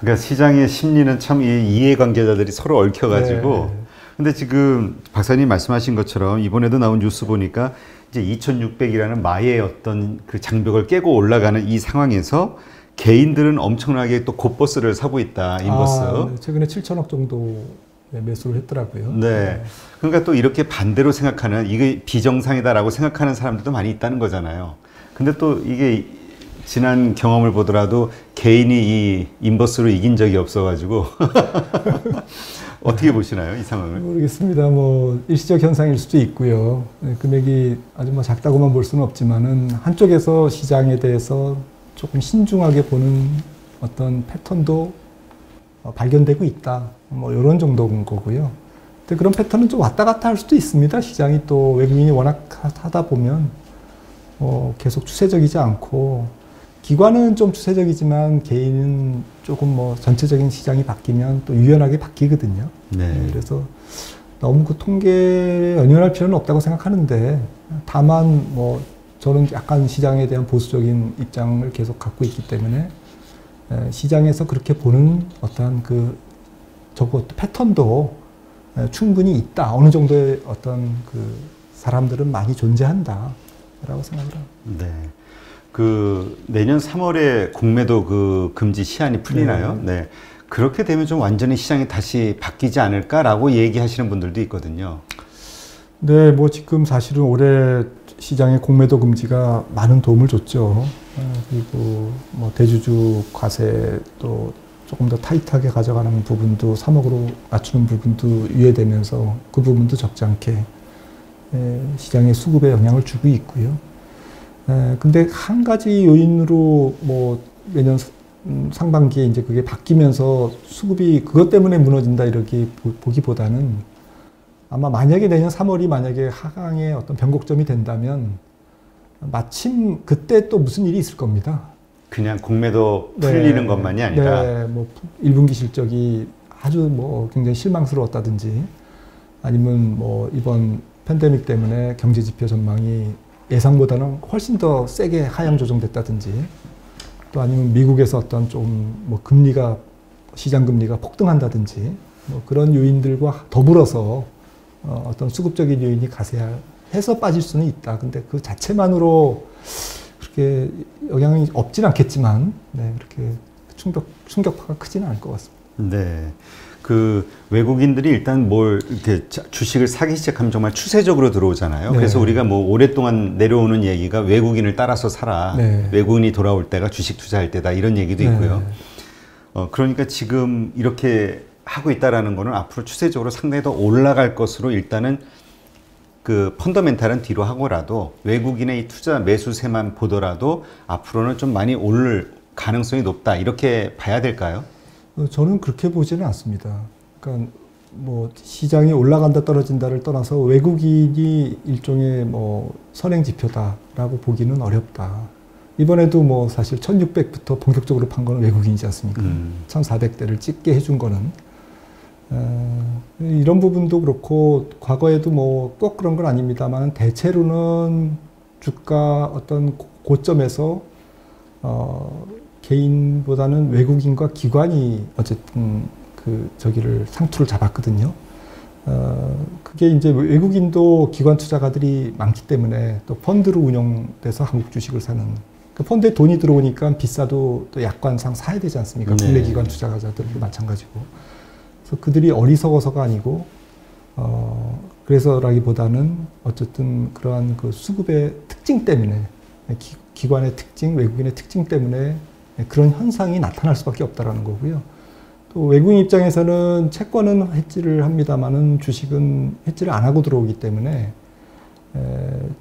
그러니까 시장의 심리는 참 이 이해관계자들이 서로 얽혀가지고 근데 지금 박사님 말씀하신 것처럼 이번에도 나온 뉴스 보니까 이제 2600이라는 마의 어떤 장벽을 깨고 올라가는 이 상황에서 개인들은 엄청나게 또 곧버스를 사고 있다. 인버스. 네. 최근에 7천억 정도 매수를 했더라고요. 네. 그러니까 또 이렇게 반대로 생각하는 이게 비정상이다라고 생각하는 사람들도 많이 있다는 거잖아요. 근데 또 이게 지난 경험을 보더라도 개인이 이 인버스로 이긴 적이 없어가지고 어떻게 보시나요, 이 상황을? 모르겠습니다. 뭐 일시적 현상일 수도 있고요. 금액이 아주 뭐 작다고만 볼 수는 없지만은 한쪽에서 시장에 대해서 조금 신중하게 보는 어떤 패턴도 발견되고 있다. 뭐 이런 정도인 거고요. 근데 그런 패턴은 좀 왔다 갔다 할 수도 있습니다. 시장이 또 외국인이 워낙 하다 보면 계속 추세적이지 않고. 기관은 좀 추세적이지만 개인은 조금 뭐 전체적인 시장이 바뀌면 또 유연하게 바뀌거든요. 그래서 너무 그 통계에 연연할 필요는 없다고 생각하는데, 다만 뭐 저는 약간 시장에 대한 보수적인 입장을 계속 갖고 있기 때문에 시장에서 그렇게 보는 어떠한 그 저것 패턴도 충분히 있다. 어느 정도의 어떤 그 사람들은 많이 존재한다라고 생각을 합니다. 네. 그 내년 3월에 공매도 그 금지 시한이 풀리나요? 네. 네. 그렇게 되면 좀 완전히 시장이 다시 바뀌지 않을까라고 얘기하시는 분들도 있거든요. 네, 뭐 지금 사실은 올해 시장의 공매도 금지가 많은 도움을 줬죠. 그리고 뭐 대주주 과세 또 조금 더 타이트하게 가져가는 부분도 3억으로 낮추는 부분도 유예되면서 그 부분도 적지 않게 시장의 수급에 영향을 주고 있고요. 근데 한 가지 요인으로 뭐 내년 상반기에 이제 그게 바뀌면서 수급이 그것 때문에 무너진다 이렇게 보기보다는 아마 만약에 내년 3월이 만약에 하강의 어떤 변곡점이 된다면 마침 그때 또 무슨 일이 있을 겁니다. 그냥 공매도 풀리는 네, 것만이 아니라 네, 뭐 1분기 실적이 아주 뭐 굉장히 실망스러웠다든지 아니면 뭐 이번 팬데믹 때문에 경제 지표 전망이 예상보다는 훨씬 더 세게 하향 조정됐다든지 또 아니면 미국에서 어떤 좀 뭐 금리가 시장 금리가 폭등한다든지 뭐 그런 요인들과 더불어서 어떤 수급적인 요인이 가세해서 빠질 수는 있다. 근데 그 자체만으로 그렇게 영향이 없진 않겠지만, 네, 그렇게 충격파가 크지는 않을 것 같습니다. 네. 그 외국인들이 일단 뭘 이렇게 주식을 사기 시작하면 정말 추세적으로 들어오잖아요. 네. 그래서 우리가 뭐 오랫동안 내려오는 얘기가 외국인을 따라서 사라. 네. 외국인이 돌아올 때가 주식 투자할 때다. 이런 얘기도 네. 있고요. 그러니까 지금 이렇게 하고 있다라는 거는 앞으로 추세적으로 상당히 더 올라갈 것으로 일단은 그 펀더멘탈은 뒤로 하고라도 외국인의 이 투자 매수세만 보더라도 앞으로는 좀 많이 오를 가능성이 높다. 이렇게 봐야 될까요? 저는 그렇게 보지는 않습니다. 그러니까 뭐 시장이 올라간다 떨어진다를 떠나서 외국인이 일종의 뭐 선행 지표다라고 보기는 어렵다. 이번에도 뭐 사실 1600부터 본격적으로 판 거는 외국인이지 않습니까? 1400대를 찍게 해준 거는 이런 부분도 그렇고 과거에도 뭐 꼭 그런 건 아닙니다만 대체로는 주가 어떤 고점에서 개인보다는 외국인과 기관이 어쨌든 그 저기를 상투를 잡았거든요. 그게 이제 외국인도 기관 투자가들이 많기 때문에 또 펀드로 운영돼서 한국 주식을 사는 그 펀드에 돈이 들어오니까 비싸도 또 약관상 사야 되지 않습니까? 네. 국내 기관 투자자들도 마찬가지고. 그래서 그들이 어리석어서가 아니고 그래서라기보다는 어쨌든 그러한 그 수급의 특징 때문에 기관의 특징, 외국인의 특징 때문에 그런 현상이 나타날 수밖에 없다라는 거고요. 또 외국인 입장에서는 채권은 해지를 합니다만은 주식은 해지를 안 하고 들어오기 때문에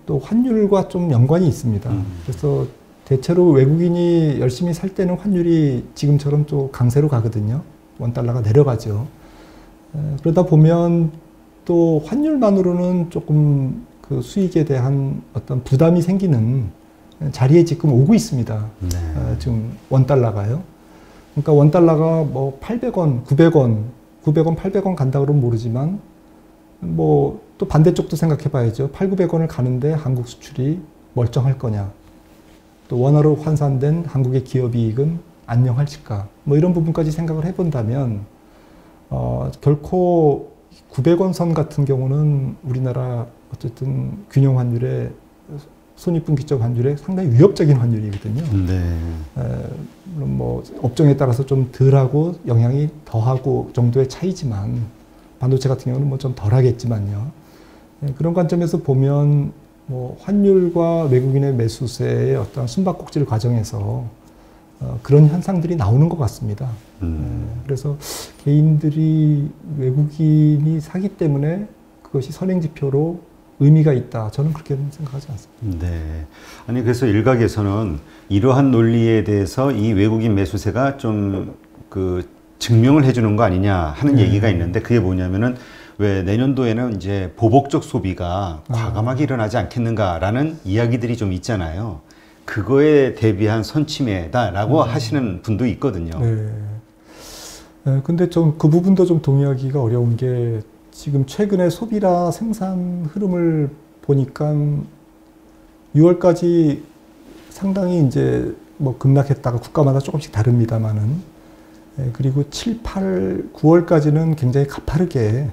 또 환율과 좀 연관이 있습니다. 그래서 대체로 외국인이 열심히 살 때는 환율이 지금처럼 또 강세로 가거든요. 원달러가 내려가죠. 그러다 보면 또 환율만으로는 조금 그 수익에 대한 어떤 부담이 생기는 자리에 지금 오고 있습니다. 네. 지금 원달러가요. 그러니까 원달러가 뭐 800원, 900원, 800원 간다 그러면 모르지만 뭐 또 반대쪽도 생각해 봐야죠. 800, 900원을 가는데 한국 수출이 멀쩡할 거냐. 또 원화로 환산된 한국의 기업이익은 안녕할까. 뭐 이런 부분까지 생각을 해본다면 결코 900원 선 같은 경우는 우리나라 어쨌든 균형 환율에 손익분기점 환율에 상당히 위협적인 환율이거든요. 네. 물론 뭐 업종에 따라서 좀 덜하고 영향이 더하고 정도의 차이지만 반도체 같은 경우는 뭐 좀 덜하겠지만요. 그런 관점에서 보면 뭐 환율과 외국인의 매수세의 어떤 숨바꼭질 과정에서 그런 현상들이 나오는 것 같습니다. 그래서 개인들이 외국인이 사기 때문에 그것이 선행지표로 의미가 있다. 저는 그렇게는 생각하지 않습니다. 네. 아니, 그래서 일각에서는 이러한 논리에 대해서 이 외국인 매수세가 좀 그 증명을 해주는 거 아니냐 하는 얘기가 있는데 그게 뭐냐면은 왜 내년도에는 이제 보복적 소비가 과감하게 일어나지 않겠는가라는 이야기들이 좀 있잖아요. 그거에 대비한 선침해다라고 하시는 분도 있거든요. 네. 근데 좀 그 부분도 좀 동의하기가 어려운 게 지금 최근에 소비라 생산 흐름을 보니까 6월까지 상당히 이제 뭐 급락했다가 국가마다 조금씩 다릅니다만은, 그리고 7, 8, 9월까지는 굉장히 가파르게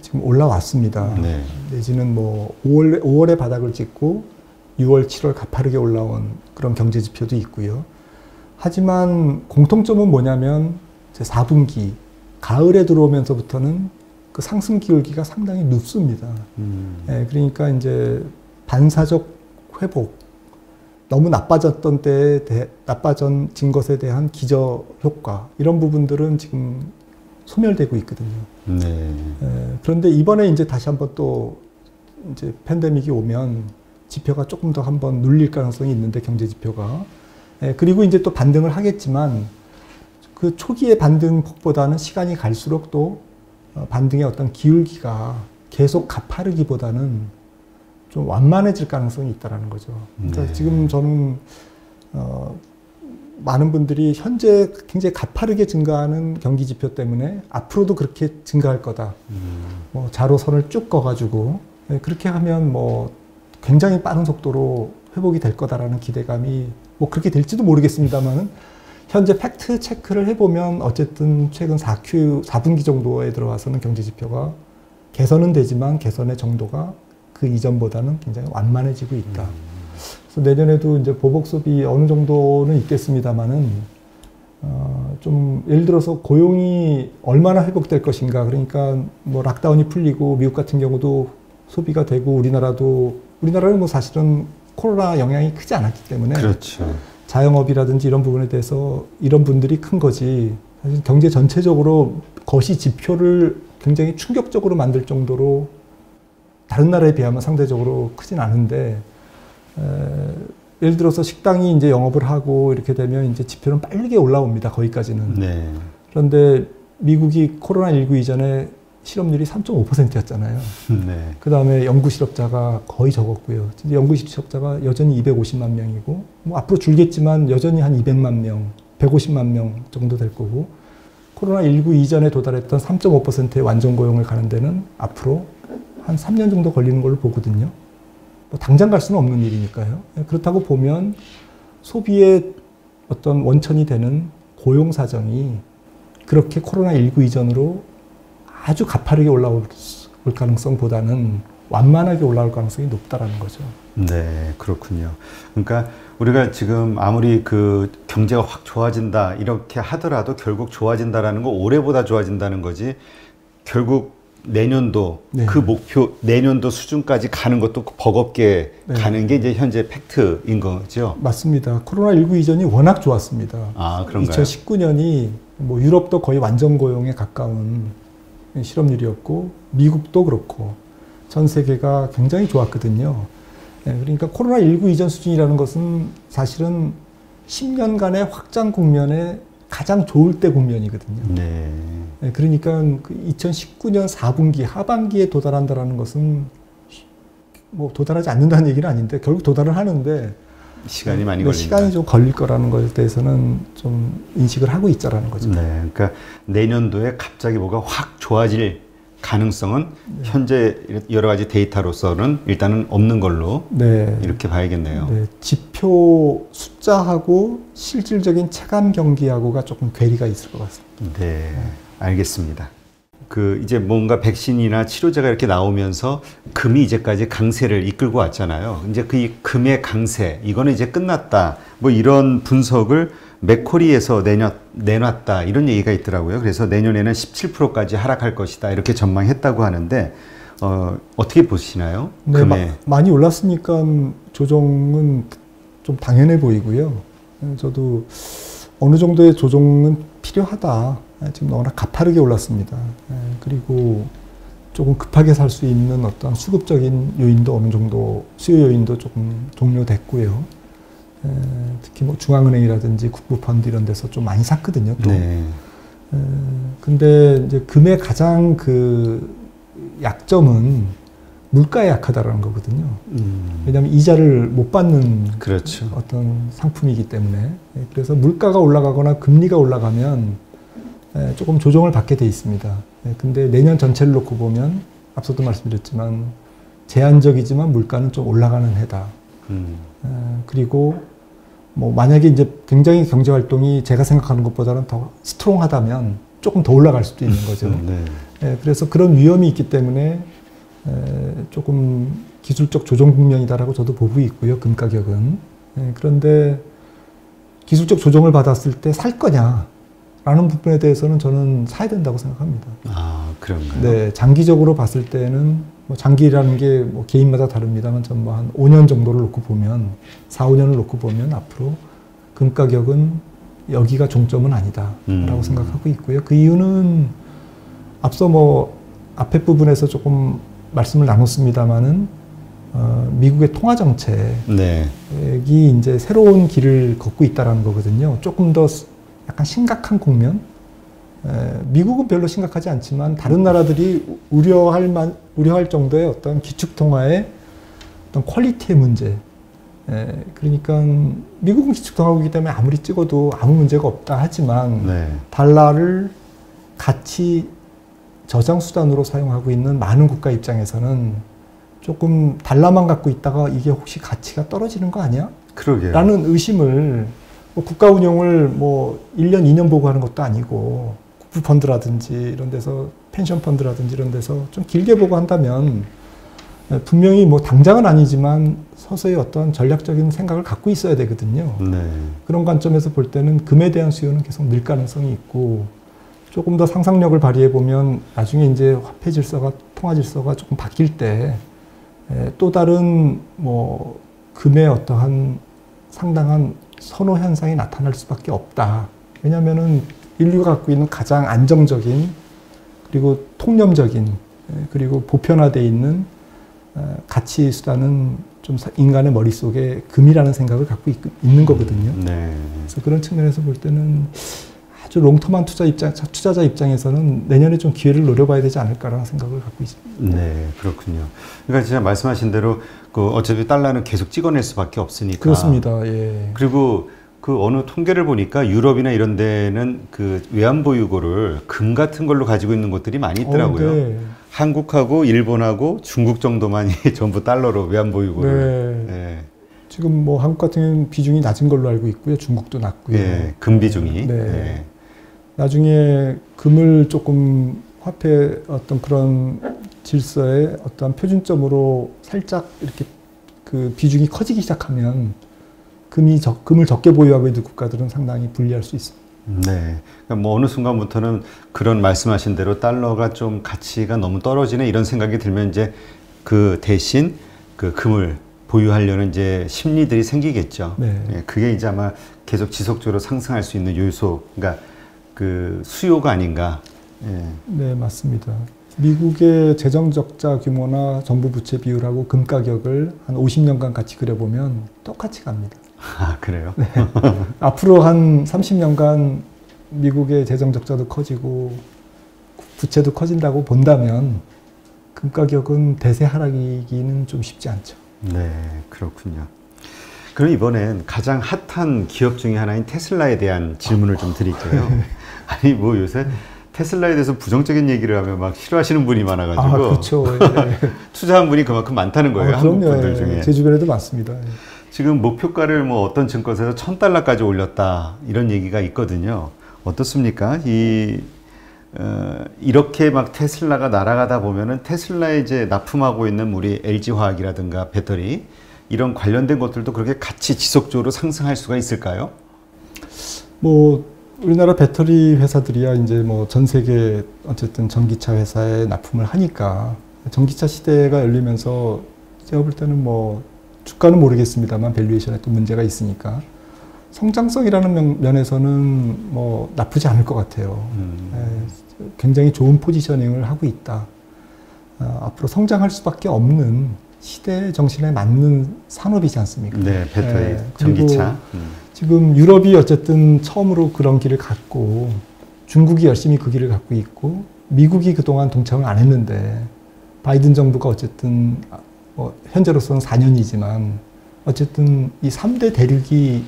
지금 올라왔습니다. 네. 내지는 뭐 5월에 바닥을 찍고 6월, 7월 가파르게 올라온 그런 경제 지표도 있고요. 하지만 공통점은 뭐냐면 제 4분기 가을에 들어오면서부터는 그 상승 기울기가 상당히 높습니다. 그러니까 이제 반사적 회복, 너무 나빠졌던 때에 나빠진 것에 대한 기저 효과, 이런 부분들은 지금 소멸되고 있거든요. 네. 그런데 이번에 이제 다시 한번 또 이제 팬데믹이 오면 지표가 조금 더 한번 눌릴 가능성이 있는데, 경제 지표가. 그리고 이제 또 반등을 하겠지만 그 초기의 반등폭보다는 시간이 갈수록 또 반등의 어떤 기울기가 계속 가파르기보다는 좀 완만해질 가능성이 있다라는 거죠. 그러니까 네. 지금 저는 많은 분들이 현재 굉장히 가파르게 증가하는 경기 지표 때문에 앞으로도 그렇게 증가할 거다. 뭐 자로선을 쭉 꺼가지고 그렇게 하면 뭐 굉장히 빠른 속도로 회복이 될 거다라는 기대감이, 뭐 그렇게 될지도 모르겠습니다만은, 현재 팩트 체크를 해보면 어쨌든 최근 4분기 정도에 들어와서는 경제 지표가 개선은 되지만 개선의 정도가 그 이전보다는 굉장히 완만해지고 있다. 그래서 내년에도 이제 보복 소비 어느 정도는 있겠습니다만은, 좀 예를 들어서 고용이 얼마나 회복될 것인가. 그러니까 뭐 락다운이 풀리고 미국 같은 경우도 소비가 되고, 우리나라는 뭐 사실은 코로나 영향이 크지 않았기 때문에, 그렇죠. 자영업이라든지 이런 부분에 대해서 이런 분들이 큰 거지, 사실 경제 전체적으로 거시 지표를 굉장히 충격적으로 만들 정도로 다른 나라에 비하면 상대적으로 크진 않은데, 예를 들어서 식당이 이제 영업을 하고 이렇게 되면 이제 지표는 빠르게 올라옵니다. 거기까지는. 네. 그런데 미국이 코로나19 이전에 실업률이 3.5%였잖아요. 네. 그 다음에 연구 실업자가 거의 적었고요. 연구 실업자가 여전히 250만 명이고, 뭐 앞으로 줄겠지만 여전히 한 200만 명, 150만 명 정도 될 거고, 코로나19 이전에 도달했던 3.5%의 완전 고용을 가는 데는 앞으로 한 3년 정도 걸리는 걸로 보거든요. 뭐 당장 갈 수는 없는 일이니까요. 그렇다고 보면 소비의 어떤 원천이 되는 고용 사정이 그렇게 코로나19 이전으로 아주 가파르게 올라올 가능성보다는 완만하게 올라올 가능성이 높다라는 거죠. 네, 그렇군요. 그러니까 우리가 지금 아무리 그 경제가 확 좋아진다 이렇게 하더라도 결국 좋아진다라는 거 올해보다 좋아진다는 거지, 결국 내년도 네. 그 목표 내년도 수준까지 가는 것도 버겁게 네. 가는 게 이제 현재 팩트인 거죠. 맞습니다. 코로나19 이전이 워낙 좋았습니다. 아, 그런가요? 2019년이 뭐 유럽도 거의 완전 고용에 가까운 실업률이었고, 미국도 그렇고 전 세계가 굉장히 좋았거든요. 그러니까 코로나19 이전 수준이라는 것은 사실은 10년간의 확장 국면에 가장 좋을 때 국면이거든요. 네. 그러니까 그 2019년 4분기 하반기에 도달한다는 것은 뭐 도달하지 않는다는 얘기는 아닌데 결국 도달을 하는데 시간이 많이 걸린다. 시간이 좀 걸릴 거라는 것에 대해서는 좀 인식을 하고 있자라는 거죠. 네, 그러니까 내년도에 갑자기 뭐가 확 좋아질 가능성은 현재 여러 가지 데이터로서는 일단은 없는 걸로 이렇게 봐야겠네요. 네, 지표 숫자하고 실질적인 체감 경기하고가 조금 괴리가 있을 것 같습니다. 네, 알겠습니다. 그 이제 뭔가 백신이나 치료제가 이렇게 나오면서 금이 이제까지 강세를 이끌고 왔잖아요. 이제 그 금의 강세, 이거는 이제 끝났다. 뭐 이런 분석을 맥쿼리에서 내놨다. 이런 얘기가 있더라고요. 그래서 내년에는 17%까지 하락할 것이다. 이렇게 전망했다고 하는데, 어떻게 보시나요? 네, 금의. 많이 올랐으니까 조정은 좀 당연해 보이고요. 저도 어느 정도의 조정은 필요하다. 지금 너무나 가파르게 올랐습니다. 그리고 조금 급하게 살 수 있는 어떤 수급적인 요인도 어느 정도, 수요 요인도 조금 종료됐고요. 특히 뭐 중앙은행이라든지 국부펀드 이런 데서 좀 많이 샀거든요. 또. 네. 근데 이제 금의 가장 그 약점은 물가에 약하다라는 거거든요. 왜냐하면 이자를 못 받는 그렇죠. 어떤 상품이기 때문에. 그래서 물가가 올라가거나 금리가 올라가면 조금 조정을 받게 돼 있습니다. 근데 내년 전체를 놓고 보면 앞서도 말씀드렸지만 제한적이지만 물가는 좀 올라가는 해다. 그리고 뭐 만약에 이제 굉장히 경제 활동이 제가 생각하는 것보다는 더 스트롱하다면 조금 더 올라갈 수도 있는 거죠. 네. 그래서 그런 위험이 있기 때문에 조금 기술적 조정 국면이다라고 저도 보고 있고요. 금 가격은. 그런데 기술적 조정을 받았을 때 살 거냐? 라는 부분에 대해서는 저는 사야 된다고 생각합니다. 아, 그런가요? 네, 장기적으로 봤을 때는 뭐 장기라는 게 뭐 개인마다 다릅니다만 전 뭐 한 5년 정도를 놓고 보면 4, 5년을 놓고 보면 앞으로 금 가격은 여기가 종점은 아니다라고 생각하고 있고요. 그 이유는 앞서 뭐 앞에 부분에서 조금 말씀을 나눴습니다만은 미국의 통화 정책이 네. 이제 새로운 길을 걷고 있다라는 거거든요. 조금 더 약간 심각한 국면. 미국은 별로 심각하지 않지만 다른 나라들이 우려할 정도의 어떤 기축 통화의 어떤 퀄리티의 문제. 그러니까 미국은 기축 통화국이기 때문에 아무리 찍어도 아무 문제가 없다 하지만 네. 달러를 가치 저장 수단으로 사용하고 있는 많은 국가 입장에서는 조금 달러만 갖고 있다가 이게 혹시 가치가 떨어지는 거 아니야? 그러게요. 라는 의심을 뭐 국가 운용을 뭐 1년, 2년 보고 하는 것도 아니고 국부펀드라든지 이런 데서 펜션 펀드라든지 이런 데서 좀 길게 보고 한다면 분명히 뭐 당장은 아니지만 서서히 어떤 전략적인 생각을 갖고 있어야 되거든요. 네. 그런 관점에서 볼 때는 금에 대한 수요는 계속 늘 가능성이 있고 조금 더 상상력을 발휘해 보면 나중에 이제 화폐 질서가 통화 질서가 조금 바뀔 때 또 다른 뭐 금의 어떠한 상당한 선호 현상이 나타날 수밖에 없다. 왜냐하면은 인류가 갖고 있는 가장 안정적인 그리고 통념적인 그리고 보편화되어 있는 가치 수단은 좀 인간의 머릿속에 금이라는 생각을 갖고 있는 거거든요. 네. 그래서 그런 측면에서 볼 때는 아주 롱텀한 투자자 입장에서는 내년에 좀 기회를 노려봐야 되지 않을까라는 생각을 갖고 있습니다. 네, 그렇군요. 그러니까 진짜 말씀하신 대로 그 어차피 달러는 계속 찍어낼 수밖에 없으니까. 그렇습니다. 예. 그리고 그 어느 통계를 보니까 유럽이나 이런 데는 그 외환보유고를 금 같은 걸로 가지고 있는 곳들이 많이 있더라고요. 네. 한국하고 일본하고 중국 정도만이 전부 달러로 외환보유고를. 네. 예. 지금 뭐 한국 같은 경우는 비중이 낮은 걸로 알고 있고요. 중국도 낮고요. 예, 금 비중이. 네. 예. 나중에 금을 조금 화폐 어떤 그런 질서의 어떤 표준점으로 살짝 이렇게 그 비중이 커지기 시작하면 금을 적게 보유하고 있는 국가들은 상당히 불리할 수 있습니다. 네. 그러니까 뭐 어느 순간부터는 그런 말씀하신 대로 달러가 좀 가치가 너무 떨어지네 이런 생각이 들면 이제 그 대신 그 금을 보유하려는 이제 심리들이 생기겠죠. 네. 예, 그게 이제 아마 계속 지속적으로 상승할 수 있는 요소, 그러니까 그 수요가 아닌가. 예. 네, 맞습니다. 미국의 재정 적자 규모나 정부 부채 비율하고 금 가격을 한 50년간 같이 그려보면 똑같이 갑니다. 아, 그래요? 네. 앞으로 한 30년간 미국의 재정 적자도 커지고 부채도 커진다고 본다면 금 가격은 대세 하락이기는 좀 쉽지 않죠. 네, 그렇군요. 그럼 이번엔 가장 핫한 기업 중에 하나인 테슬라에 대한 질문을 좀 드릴게요. 아니, 뭐 요새 테슬라에 대해서 부정적인 얘기를 하면 막 싫어하시는 분이 많아가지고. 아, 그렇죠. 예. 투자한 분이 그만큼 많다는 거예요. 한국 분들 중에. 제 주변에도 많습니다. 지금 목표가를 뭐 어떤 증권사에서 $1,000까지 올렸다 이런 얘기가 있거든요. 어떻습니까? 이렇게 막 테슬라가 날아가다 보면은 테슬라에 이제 납품하고 있는 우리 LG화학이라든가 배터리 이런 관련된 것들도 그렇게 같이 지속적으로 상승할 수가 있을까요? 뭐 우리나라 배터리 회사들이야 이제 뭐 전 세계 어쨌든 전기차 회사에 납품을 하니까 전기차 시대가 열리면서 제가 볼 때는 뭐 주가는 모르겠습니다만 밸류에이션에 또 문제가 있으니까 성장성이라는 면에서는 뭐 나쁘지 않을 것 같아요. 굉장히 좋은 포지셔닝을 하고 있다. 앞으로 성장할 수밖에 없는 시대 정신에 맞는 산업이지 않습니까? 네, 배터리, 전기차. 지금 유럽이 어쨌든 처음으로 그런 길을 갔고 중국이 열심히 그 길을 갖고 있고 미국이 그동안 동참을 안 했는데 바이든 정부가 어쨌든 현재로서는 4년이지만 어쨌든 이 3대 대륙이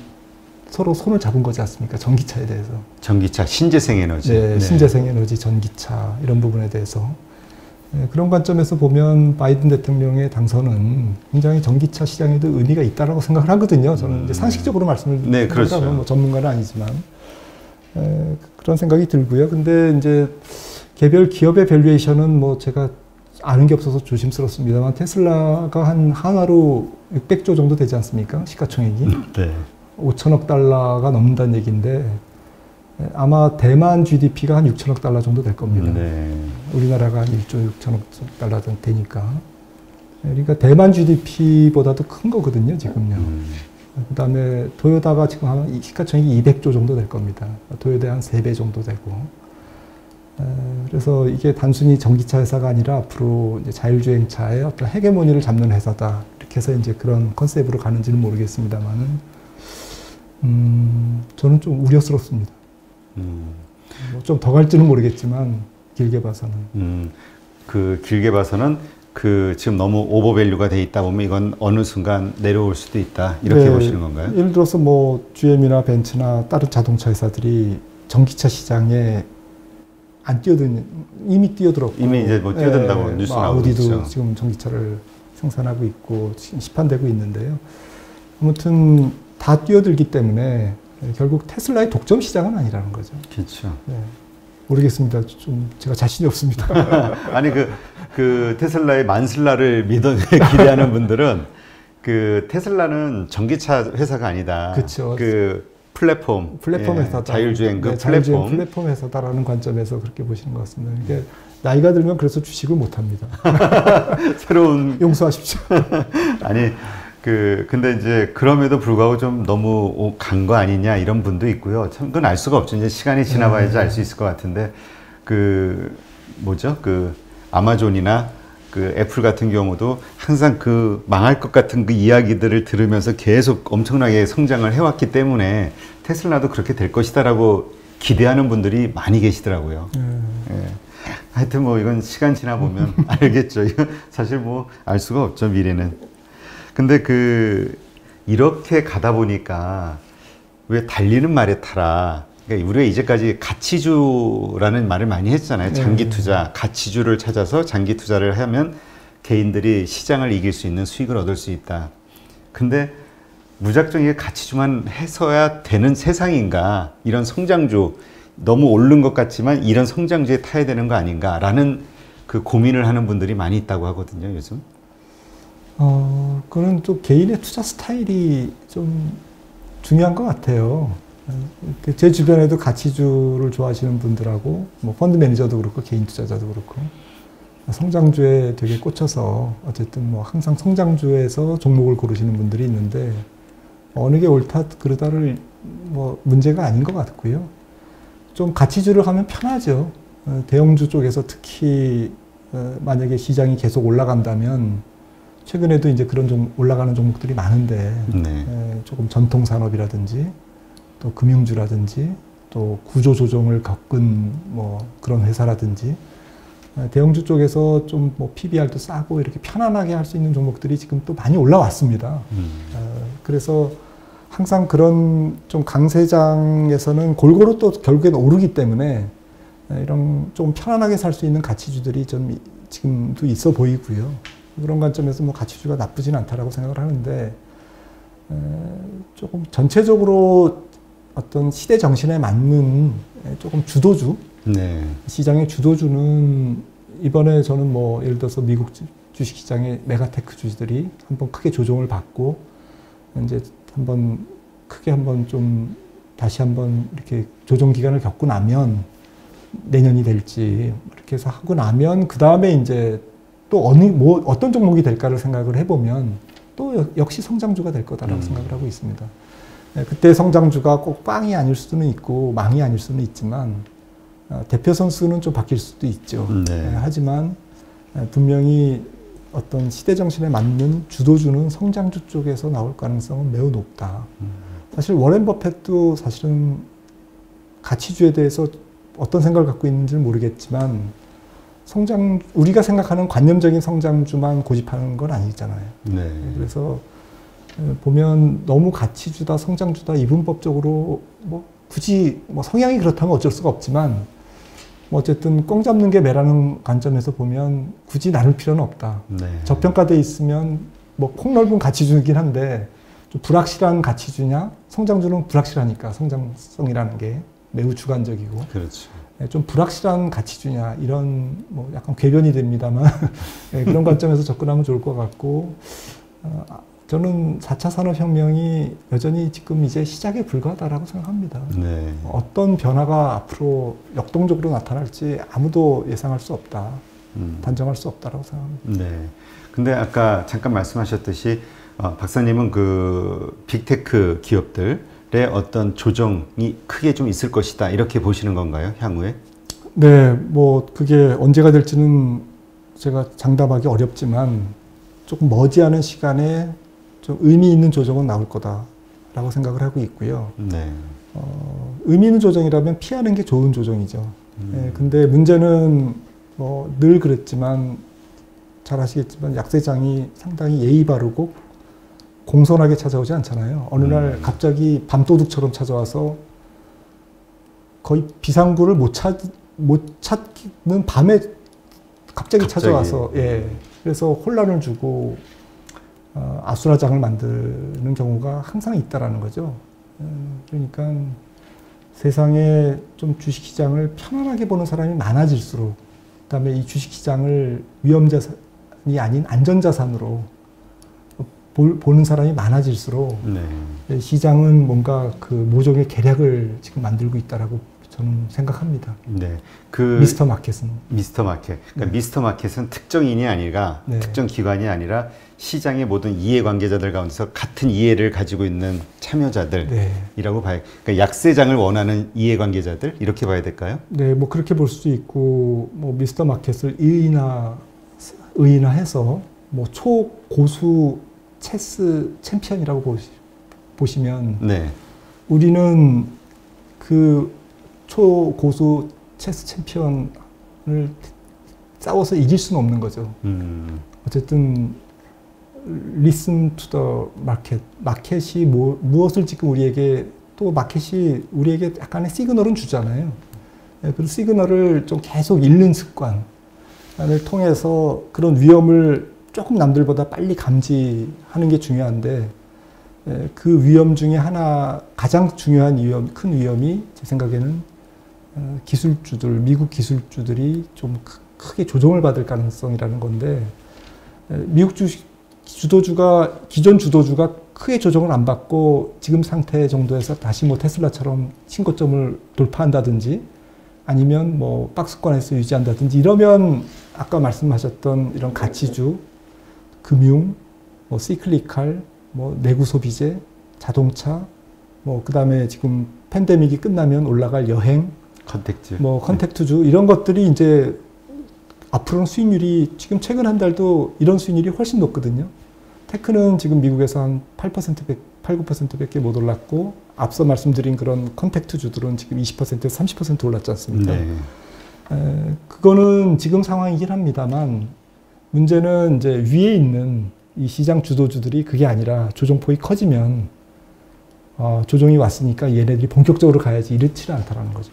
서로 손을 잡은 거지 않습니까? 전기차에 대해서. 전기차, 신재생 에너지. 네, 신재생 에너지, 전기차 이런 부분에 대해서. 네, 그런 관점에서 보면 바이든 대통령의 당선은 굉장히 전기차 시장에도 의미가 있다라고 생각을 하거든요. 저는 이제 상식적으로 말씀을 네, 그렇죠. 뭐 전문가는 아니지만 그런 생각이 들고요. 근데 이제 개별 기업의 밸류에이션은 뭐 제가 아는 게 없어서 조심스럽습니다만 테슬라가 한 한화로 600조 정도 되지 않습니까? 시가총액이. 네. 5천억 달러가 넘는다는 얘기인데 아마 대만 GDP가 한 6천억 달러 정도 될 겁니다. 네. 우리나라가 한 1조 6천억 달러 되니까. 그러니까 대만 GDP보다도 큰 거거든요, 지금요. 그 다음에 토요타가 지금 한 시가총액이 200조 정도 될 겁니다. 토요타의 한 3배 정도 되고. 그래서 이게 단순히 전기차 회사가 아니라 앞으로 이제 자율주행차의 어떤 헤게모니를 잡는 회사다. 이렇게 해서 이제 그런 컨셉으로 가는지는 모르겠습니다만은, 저는 좀 우려스럽습니다. 뭐 좀 더 갈지는 모르겠지만, 길게 봐서는. 그 길게 봐서는 그 지금 너무 오버밸류가 돼 있다 보면 이건 어느 순간 내려올 수도 있다. 이렇게 네, 보시는 건가요? 예를 들어서 뭐 GM이나 벤츠나 다른 자동차 회사들이 전기차 시장에 안 뛰어든, 이미 뛰어들었고. 이미 이제 뭐 뛰어든다고 뉴스 나오고 아우디도 있죠. 지금 전기차를 생산하고 있고 시판되고 있는데요. 아무튼 다 뛰어들기 때문에 결국 테슬라의 독점 시장은 아니라는 거죠. 그렇죠. 네. 모르겠습니다. 좀 제가 자신이 없습니다. 아니 그 테슬라의 만슬라를 기대하는 분들은 그 테슬라는 전기차 회사가 아니다. 그렇죠. 그 플랫폼 회사다. 자율주행 그 네, 플랫폼. 플랫폼 회사다라는 관점에서 그렇게 보시는 것 같습니다. 이게 나이가 들면 그래서 주식을 못 합니다. 새로운 용서하십시오. 아니 근데 이제 그럼에도 불구하고 좀 너무 간 거 아니냐 이런 분도 있고요. 참 그건 알 수가 없죠. 이제 시간이 지나봐야지 알 수 있을 것 같은데 그 뭐죠? 그 아마존이나 그 애플 같은 경우도 항상 그 망할 것 같은 그 이야기들을 들으면서 계속 엄청나게 성장을 해왔기 때문에 테슬라도 그렇게 될 것이다라고 기대하는 분들이 많이 계시더라고요. 예. 하여튼 뭐 이건 시간 지나 보면 알겠죠. 이건 사실 뭐 알 수가 없죠, 미래는. 근데 이렇게 가다 보니까 왜 달리는 말에 타라. 그러니까 우리가 이제까지 가치주라는 말을 많이 했잖아요. 장기 투자, 가치주를 찾아서 장기 투자를 하면 개인들이 시장을 이길 수 있는 수익을 얻을 수 있다. 근데 무작정 이게 가치주만 해서야 되는 세상인가? 이런 성장주, 너무 오른 것 같지만 이런 성장주에 타야 되는 거 아닌가라는 그 고민을 하는 분들이 많이 있다고 하거든요, 요즘. 그건 또 개인의 투자 스타일이 좀 중요한 것 같아요. 제 주변에도 가치주를 좋아하시는 분들하고, 뭐 펀드 매니저도 그렇고, 개인 투자자도 그렇고, 성장주에 되게 꽂혀서, 어쨌든 뭐 항상 성장주에서 종목을 고르시는 분들이 있는데, 어느 게 옳다, 그르다를 뭐 문제가 아닌 것 같고요. 좀 가치주를 하면 편하죠. 대형주 쪽에서 특히, 만약에 시장이 계속 올라간다면, 최근에도 이제 그런 좀 올라가는 종목들이 많은데, 조금 전통 산업이라든지, 또 금융주라든지, 또 구조 조정을 겪은 뭐 그런 회사라든지, 대형주 쪽에서 좀 뭐 PBR도 싸고 이렇게 편안하게 할 수 있는 종목들이 지금 또 많이 올라왔습니다. 그래서 항상 그런 좀 강세장에서는 골고루 또 결국엔 오르기 때문에 이런 좀 편안하게 살 수 있는 가치주들이 좀 지금도 있어 보이고요. 그런 관점에서 뭐 가치주가 나쁘진 않다라고 생각을 하는데, 조금 전체적으로 어떤 시대 정신에 맞는 조금 주도주, 시장의 주도주는 이번에 저는 뭐 예를 들어서 미국 주식시장의 메가테크 주들이 한번 크게 조정을 받고 이제 크게 좀 다시 한번 이렇게 조정 기간을 겪고 나면 내년이 될지 이렇게 해서 하고 나면 그 다음에 이제 또 어떤 종목이 될까를 생각을 해보면 또 역시 성장주가 될 거다라고 생각을 하고 있습니다. 그때 성장주가 꼭 빵이 아닐 수는 있고 망이 아닐 수는 있지만 대표 선수는 좀 바뀔 수도 있죠. 하지만 분명히 어떤 시대 정신에 맞는 주도주는 성장주 쪽에서 나올 가능성은 매우 높다. 사실 워렌 버핏도 사실은 가치주에 대해서 어떤 생각을 갖고 있는지는 모르겠지만 우리가 생각하는 관념적인 성장주만 고집하는 건 아니잖아요. 그래서 보면 너무 가치주다, 성장주다, 이분법적으로 뭐 굳이 뭐 성향이 그렇다면 어쩔 수가 없지만 뭐 어쨌든 꽁 잡는 게 매라는 관점에서 보면 굳이 나눌 필요는 없다. 네. 저평가돼 있으면 뭐 폭넓은 가치주이긴 한데 좀 불확실한 가치주냐? 성장주는 불확실하니까 성장성이라는 게 매우 주관적이고. 그렇죠. 좀 불확실한 가치주냐 이런 뭐 약간 궤변이 됩니다만 그런 관점에서 접근하면 좋을 것 같고 저는 4차 산업혁명이 여전히 지금 이제 시작에 불과하다라고 생각합니다. 네. 어떤 변화가 앞으로 역동적으로 나타날지 아무도 예상할 수 없다. 단정할 수 없다라고 생각합니다. 네. 근데 아까 잠깐 말씀하셨듯이 박사님은 그 빅테크 기업들의 어떤 조정이 크게 좀 있을 것이다 이렇게 보시는 건가요? 향후에? 네, 뭐 그게 언제가 될지는 제가 장담하기 어렵지만 조금 머지않은 시간에 좀 의미 있는 조정은 나올 거다라고 생각을 하고 있고요. 네. 의미 있는 조정이라면 피하는 게 좋은 조정이죠. 네, 근데 문제는 뭐 늘 그랬지만 잘 아시겠지만 약세장이 상당히 예의 바르고 공손하게 찾아오지 않잖아요. 어느 날 갑자기 밤도둑처럼 찾아와서 거의 비상구를 못 찾는 밤에 갑자기 찾아와서 예. 그래서 혼란을 주고 아수라장을 만드는 경우가 항상 있다라는 거죠. 그러니까 세상에 좀 주식시장을 편안하게 보는 사람이 많아질수록 그다음에 이 주식시장을 위험자산이 아닌 안전자산으로 보는 사람이 많아질수록 네. 시장은 뭔가 그 모종의 계략을 지금 만들고 있다라고 저는 생각합니다. 네. 미스터 마켓은. 미스터 마켓. 그러니까 네. 미스터 마켓은 특정인이 아니라 네. 특정 기관이 아니라 시장의 모든 이해관계자들 가운데서 같은 이해를 가지고 있는 참여자들이라고 봐요. 그러니까 약세장을 원하는 이해관계자들 이렇게 봐야 될까요? 네, 뭐 그렇게 볼 수도 있고 뭐 미스터 마켓을 의인화해서 뭐 초고수 체스 챔피언이라고 보시면 네. 우리는 그 초고수 체스 챔피언을 싸워서 이길 수는 없는 거죠. 어쨌든 listen to the market. 마켓이 무엇을 지금 우리에게 또 마켓이 우리에게 약간의 시그널은 주잖아요. 그 시그널을 좀 계속 읽는 습관을 통해서 그런 위험을 조금 남들보다 빨리 감지하는 게 중요한데 그 위험 중에 하나 가장 중요한 위험, 큰 위험이 제 생각에는 기술주들, 미국 기술주들이 좀 크게 조정을 받을 가능성이라는 건데 미국 주도주가 기존 주도주가 크게 조정을 안 받고 지금 상태 정도에서 다시 뭐 테슬라처럼 신고점을 돌파한다든지 아니면 뭐 박스권에서 유지한다든지 이러면 아까 말씀하셨던 이런 가치주, 금융, 뭐 시클리칼, 뭐 내구 소비재, 자동차, 뭐 그다음에 지금 팬데믹이 끝나면 올라갈 여행, 컨택트, 뭐 컨택트주 이런 것들이 이제 앞으로는 수익률이 지금 최근 한 달도 이런 수익률이 훨씬 높거든요. 테크는 지금 미국에서 한 8%, 9%밖에 못 올랐고 앞서 말씀드린 그런 컨택트주들은 지금 20%에서 30% 올랐지 않습니까? 네. 그거는 지금 상황이긴 합니다만 문제는 이제 위에 있는 이 시장 주도주들이 그게 아니라 조정폭이 커지면 조정이 왔으니까 얘네들이 본격적으로 가야지 이렇지는 않다라는 거죠.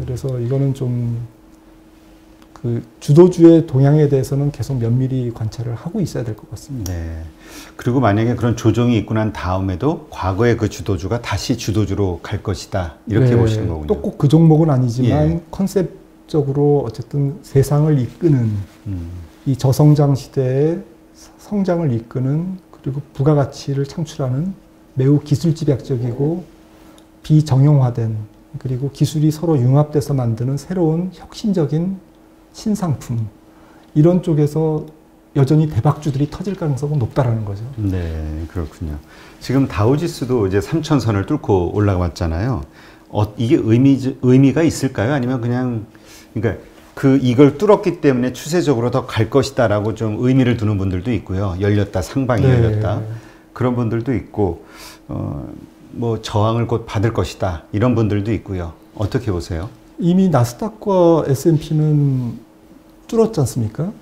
그래서 이거는 좀 그 주도주의 동향에 대해서는 계속 면밀히 관찰을 하고 있어야 될 것 같습니다. 네. 그리고 만약에 그런 조정이 있고 난 다음에도 과거의 그 주도주가 다시 주도주로 갈 것이다. 이렇게 네, 보시는 거군요. 또 꼭 그 종목은 아니지만 예. 컨셉적으로 어쨌든 세상을 이끄는 이 저성장 시대의 성장을 이끄는 그리고 부가가치를 창출하는 매우 기술집약적이고 비정형화된 그리고 기술이 서로 융합돼서 만드는 새로운 혁신적인 신상품 이런 쪽에서 여전히 대박주들이 터질 가능성은 높다라는 거죠. 네, 그렇군요. 지금 다우지수도 이제 3,000선을 뚫고 올라왔잖아요. 이게 의미가 있을까요? 아니면 그냥 그러니까 이걸 뚫었기 때문에 추세적으로 더 갈 것이다라고 좀 의미를 두는 분들도 있고요. 열렸다, 상방이 네. 열렸다. 그런 분들도 있고 뭐 저항을 곧 받을 것이다. 이런 분들도 있고요. 어떻게 보세요? 이미 나스닥과 S&P는 뚫었지 않습니까?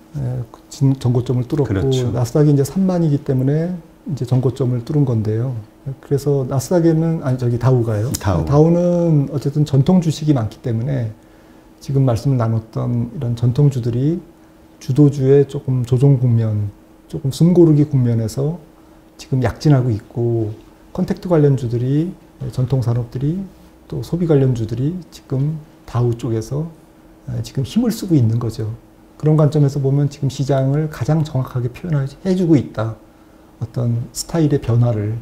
전고점을 뚫었고 그렇죠. 나스닥이 이제 3만이기 때문에 이제 전고점을 뚫은 건데요. 그래서 나스닥에는 아니 저기 다우가요. 다우. 다우는 어쨌든 전통 주식이 많기 때문에 지금 말씀을 나눴던 이런 전통주들이 주도주의 조금 조정 국면, 조금 숨고르기 국면에서 지금 약진하고 있고 컨택트 관련주들이 전통 산업들이 또 소비 관련주들이 지금 다우 쪽에서 지금 힘을 쓰고 있는 거죠. 그런 관점에서 보면 지금 시장을 가장 정확하게 표현해주고 있다. 어떤 스타일의 변화를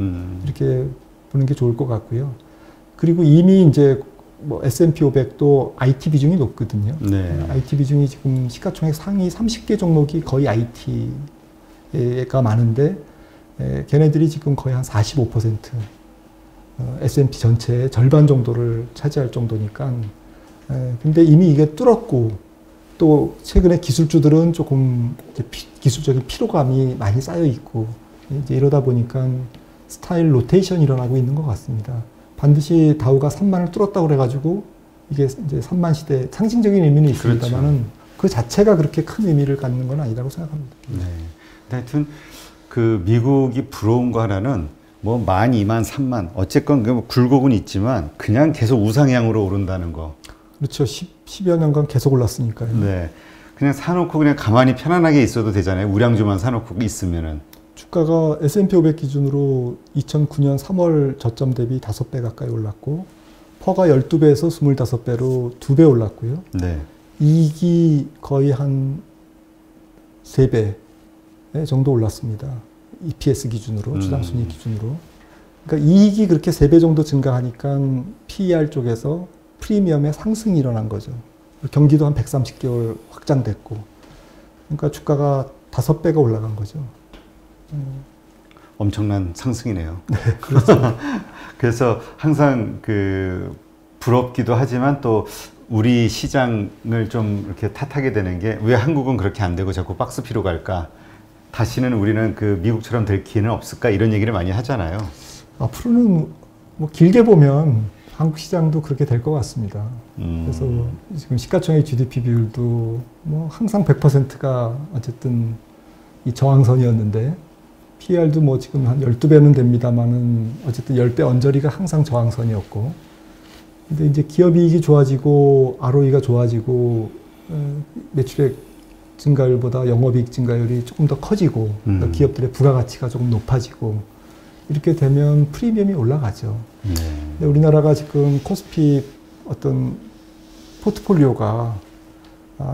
이렇게 보는 게 좋을 것 같고요. 그리고 이미 이제 뭐 S&P 500도 IT 비중이 높거든요. 네. IT 비중이 지금 시가총액 상위 30개 종목이 거의 IT가 많은데 걔네들이 지금 거의 한 45% S&P 전체의 절반 정도를 차지할 정도니까 근데 이미 이게 뚫었고 또 최근에 기술주들은 조금 기술적인 피로감이 많이 쌓여 있고 이제 이러다 보니까 스타일 로테이션이 일어나고 있는 것 같습니다. 반드시 다우가 3만을 뚫었다고 그래가지고 이게 이제 3만 시대 상징적인 의미는 있습니다만은 그렇죠. 그 자체가 그렇게 큰 의미를 갖는 건 아니라고 생각합니다. 네. 하여튼 그 미국이 부러운 거 하나는 뭐 1만, 2만, 3만 어쨌건 그 굴곡은 있지만 그냥 계속 우상향으로 오른다는 거. 그렇죠. 10여 년간 계속 올랐으니까요. 네. 그냥 사놓고 그냥 가만히 편안하게 있어도 되잖아요. 우량주만 사놓고 있으면은. 주가가 S&P 500 기준으로 2009년 3월 저점 대비 5배 가까이 올랐고 퍼가 12배에서 25배로 2배 올랐고요. 네. 이익이 거의 한 3배 정도 올랐습니다. EPS 기준으로, 주당순이익 기준으로. 그러니까 이익이 그렇게 3배 정도 증가하니까 PER 쪽에서 프리미엄의 상승이 일어난 거죠. 경기도 한 130개월 확장됐고. 그러니까 주가가 5배가 올라간 거죠. 엄청난 상승이네요. 네, 그렇죠. 그래서 항상 그 부럽기도 하지만 또 우리 시장을 좀 이렇게 탓하게 되는 게 왜 한국은 그렇게 안 되고 자꾸 박스피로 갈까? 다시는 우리는 그 미국처럼 될 기회는 없을까? 이런 얘기를 많이 하잖아요. 앞으로는 뭐 길게 보면 한국 시장도 그렇게 될 것 같습니다. 그래서 지금 시가총액 GDP 비율도 뭐 항상 100%가 어쨌든 이 저항선이었는데 PER도 뭐 지금 한 12배는 됩니다만은 어쨌든 10배 언저리가 항상 저항선이었고 근데 이제 기업이익이 좋아지고 ROE가 좋아지고 매출액 증가율보다 영업이익 증가율이 조금 더 커지고 기업들의 부가가치가 조금 높아지고 이렇게 되면 프리미엄이 올라가죠. 근데 우리나라가 지금 코스피 어떤 포트폴리오가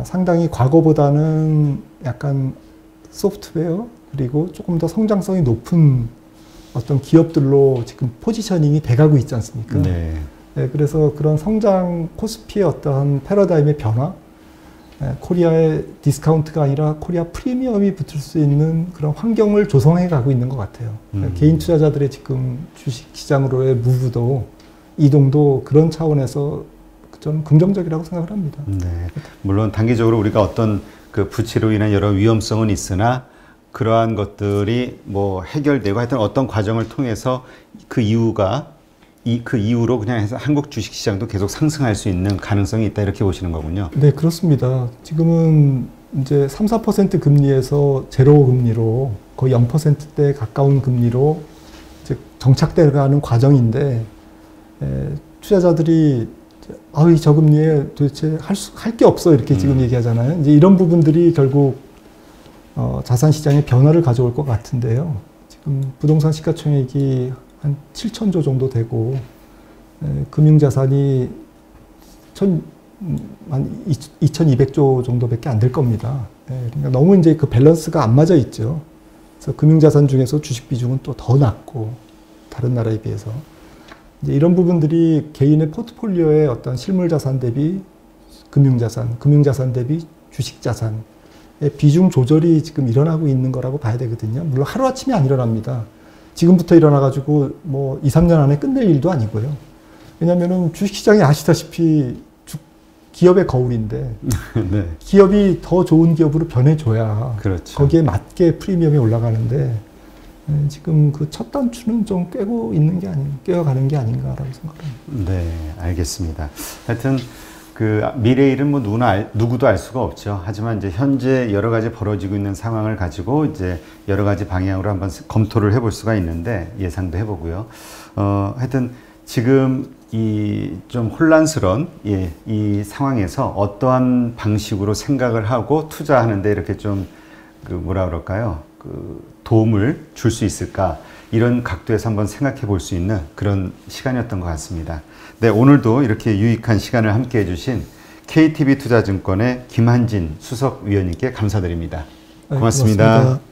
상당히 과거보다는 약간 소프트웨어 그리고 조금 더 성장성이 높은 어떤 기업들로 지금 포지셔닝이 돼가고 있지 않습니까? 네. 네, 그래서 그런 성장 코스피의 어떤 패러다임의 변화, 코리아의 디스카운트가 아니라 코리아 프리미엄이 붙을 수 있는 그런 환경을 조성해 가고 있는 것 같아요. 개인 투자자들의 지금 주식 시장으로의 무브도 이동도 그런 차원에서 저는 긍정적이라고 생각을 합니다. 네. 물론 단기적으로 우리가 어떤 그 부채로 인한 여러 위험성은 있으나 그러한 것들이 뭐 해결되고 하여튼 어떤 과정을 통해서 그 이후로 그냥 해서 한국 주식 시장도 계속 상승할 수 있는 가능성이 있다 이렇게 보시는 거군요. 네, 그렇습니다. 지금은 이제 3, 4% 금리에서 제로 금리로 거의 0%대 가까운 금리로 이제 정착돼 가는 과정인데 투자자들이 이 저금리에 도대체 할 게 없어 이렇게 지금 얘기하잖아요. 이제 이런 부분들이 결국 자산 시장의 변화를 가져올 것 같은데요. 지금 부동산 시가총액이 한 7천조 정도 되고 금융자산이 한 2,200조 정도밖에 안 될 겁니다. 그러니까 너무 이제 그 밸런스가 안 맞아 있죠. 그래서 금융자산 중에서 주식 비중은 또 더 낮고 다른 나라에 비해서 이제 이런 부분들이 개인의 포트폴리오의 어떤 실물자산 대비 금융자산 대비 주식자산의 비중 조절이 지금 일어나고 있는 거라고 봐야 되거든요. 물론 하루아침에 안 일어납니다. 지금부터 일어나가지고 뭐 2, 3년 안에 끝낼 일도 아니고요. 왜냐면은 주식시장이 아시다시피 기업의 거울인데 네. 기업이 더 좋은 기업으로 변해줘야 그렇죠. 거기에 맞게 프리미엄이 올라가는데 지금 그 첫 단추는 좀 깨어가는 게 아닌가라고 생각합니다. 네, 알겠습니다. 하여튼 그 미래의 일은 뭐 누구도 알 수가 없죠. 하지만 이제 현재 여러 가지 벌어지고 있는 상황을 가지고 이제 여러 가지 방향으로 한번 검토를 해볼 수가 있는데 예상도 해보고요. 하여튼 지금 이 좀 혼란스러운 이 상황에서 어떠한 방식으로 생각을 하고 투자하는데 이렇게 좀 그 뭐라 그럴까요? 그 도움을 줄 수 있을까? 이런 각도에서 한번 생각해 볼 수 있는 그런 시간이었던 것 같습니다. 네, 오늘도 이렇게 유익한 시간을 함께 해주신 KTB투자증권의 김한진 수석위원님께 감사드립니다. 고맙습니다. 고맙습니다.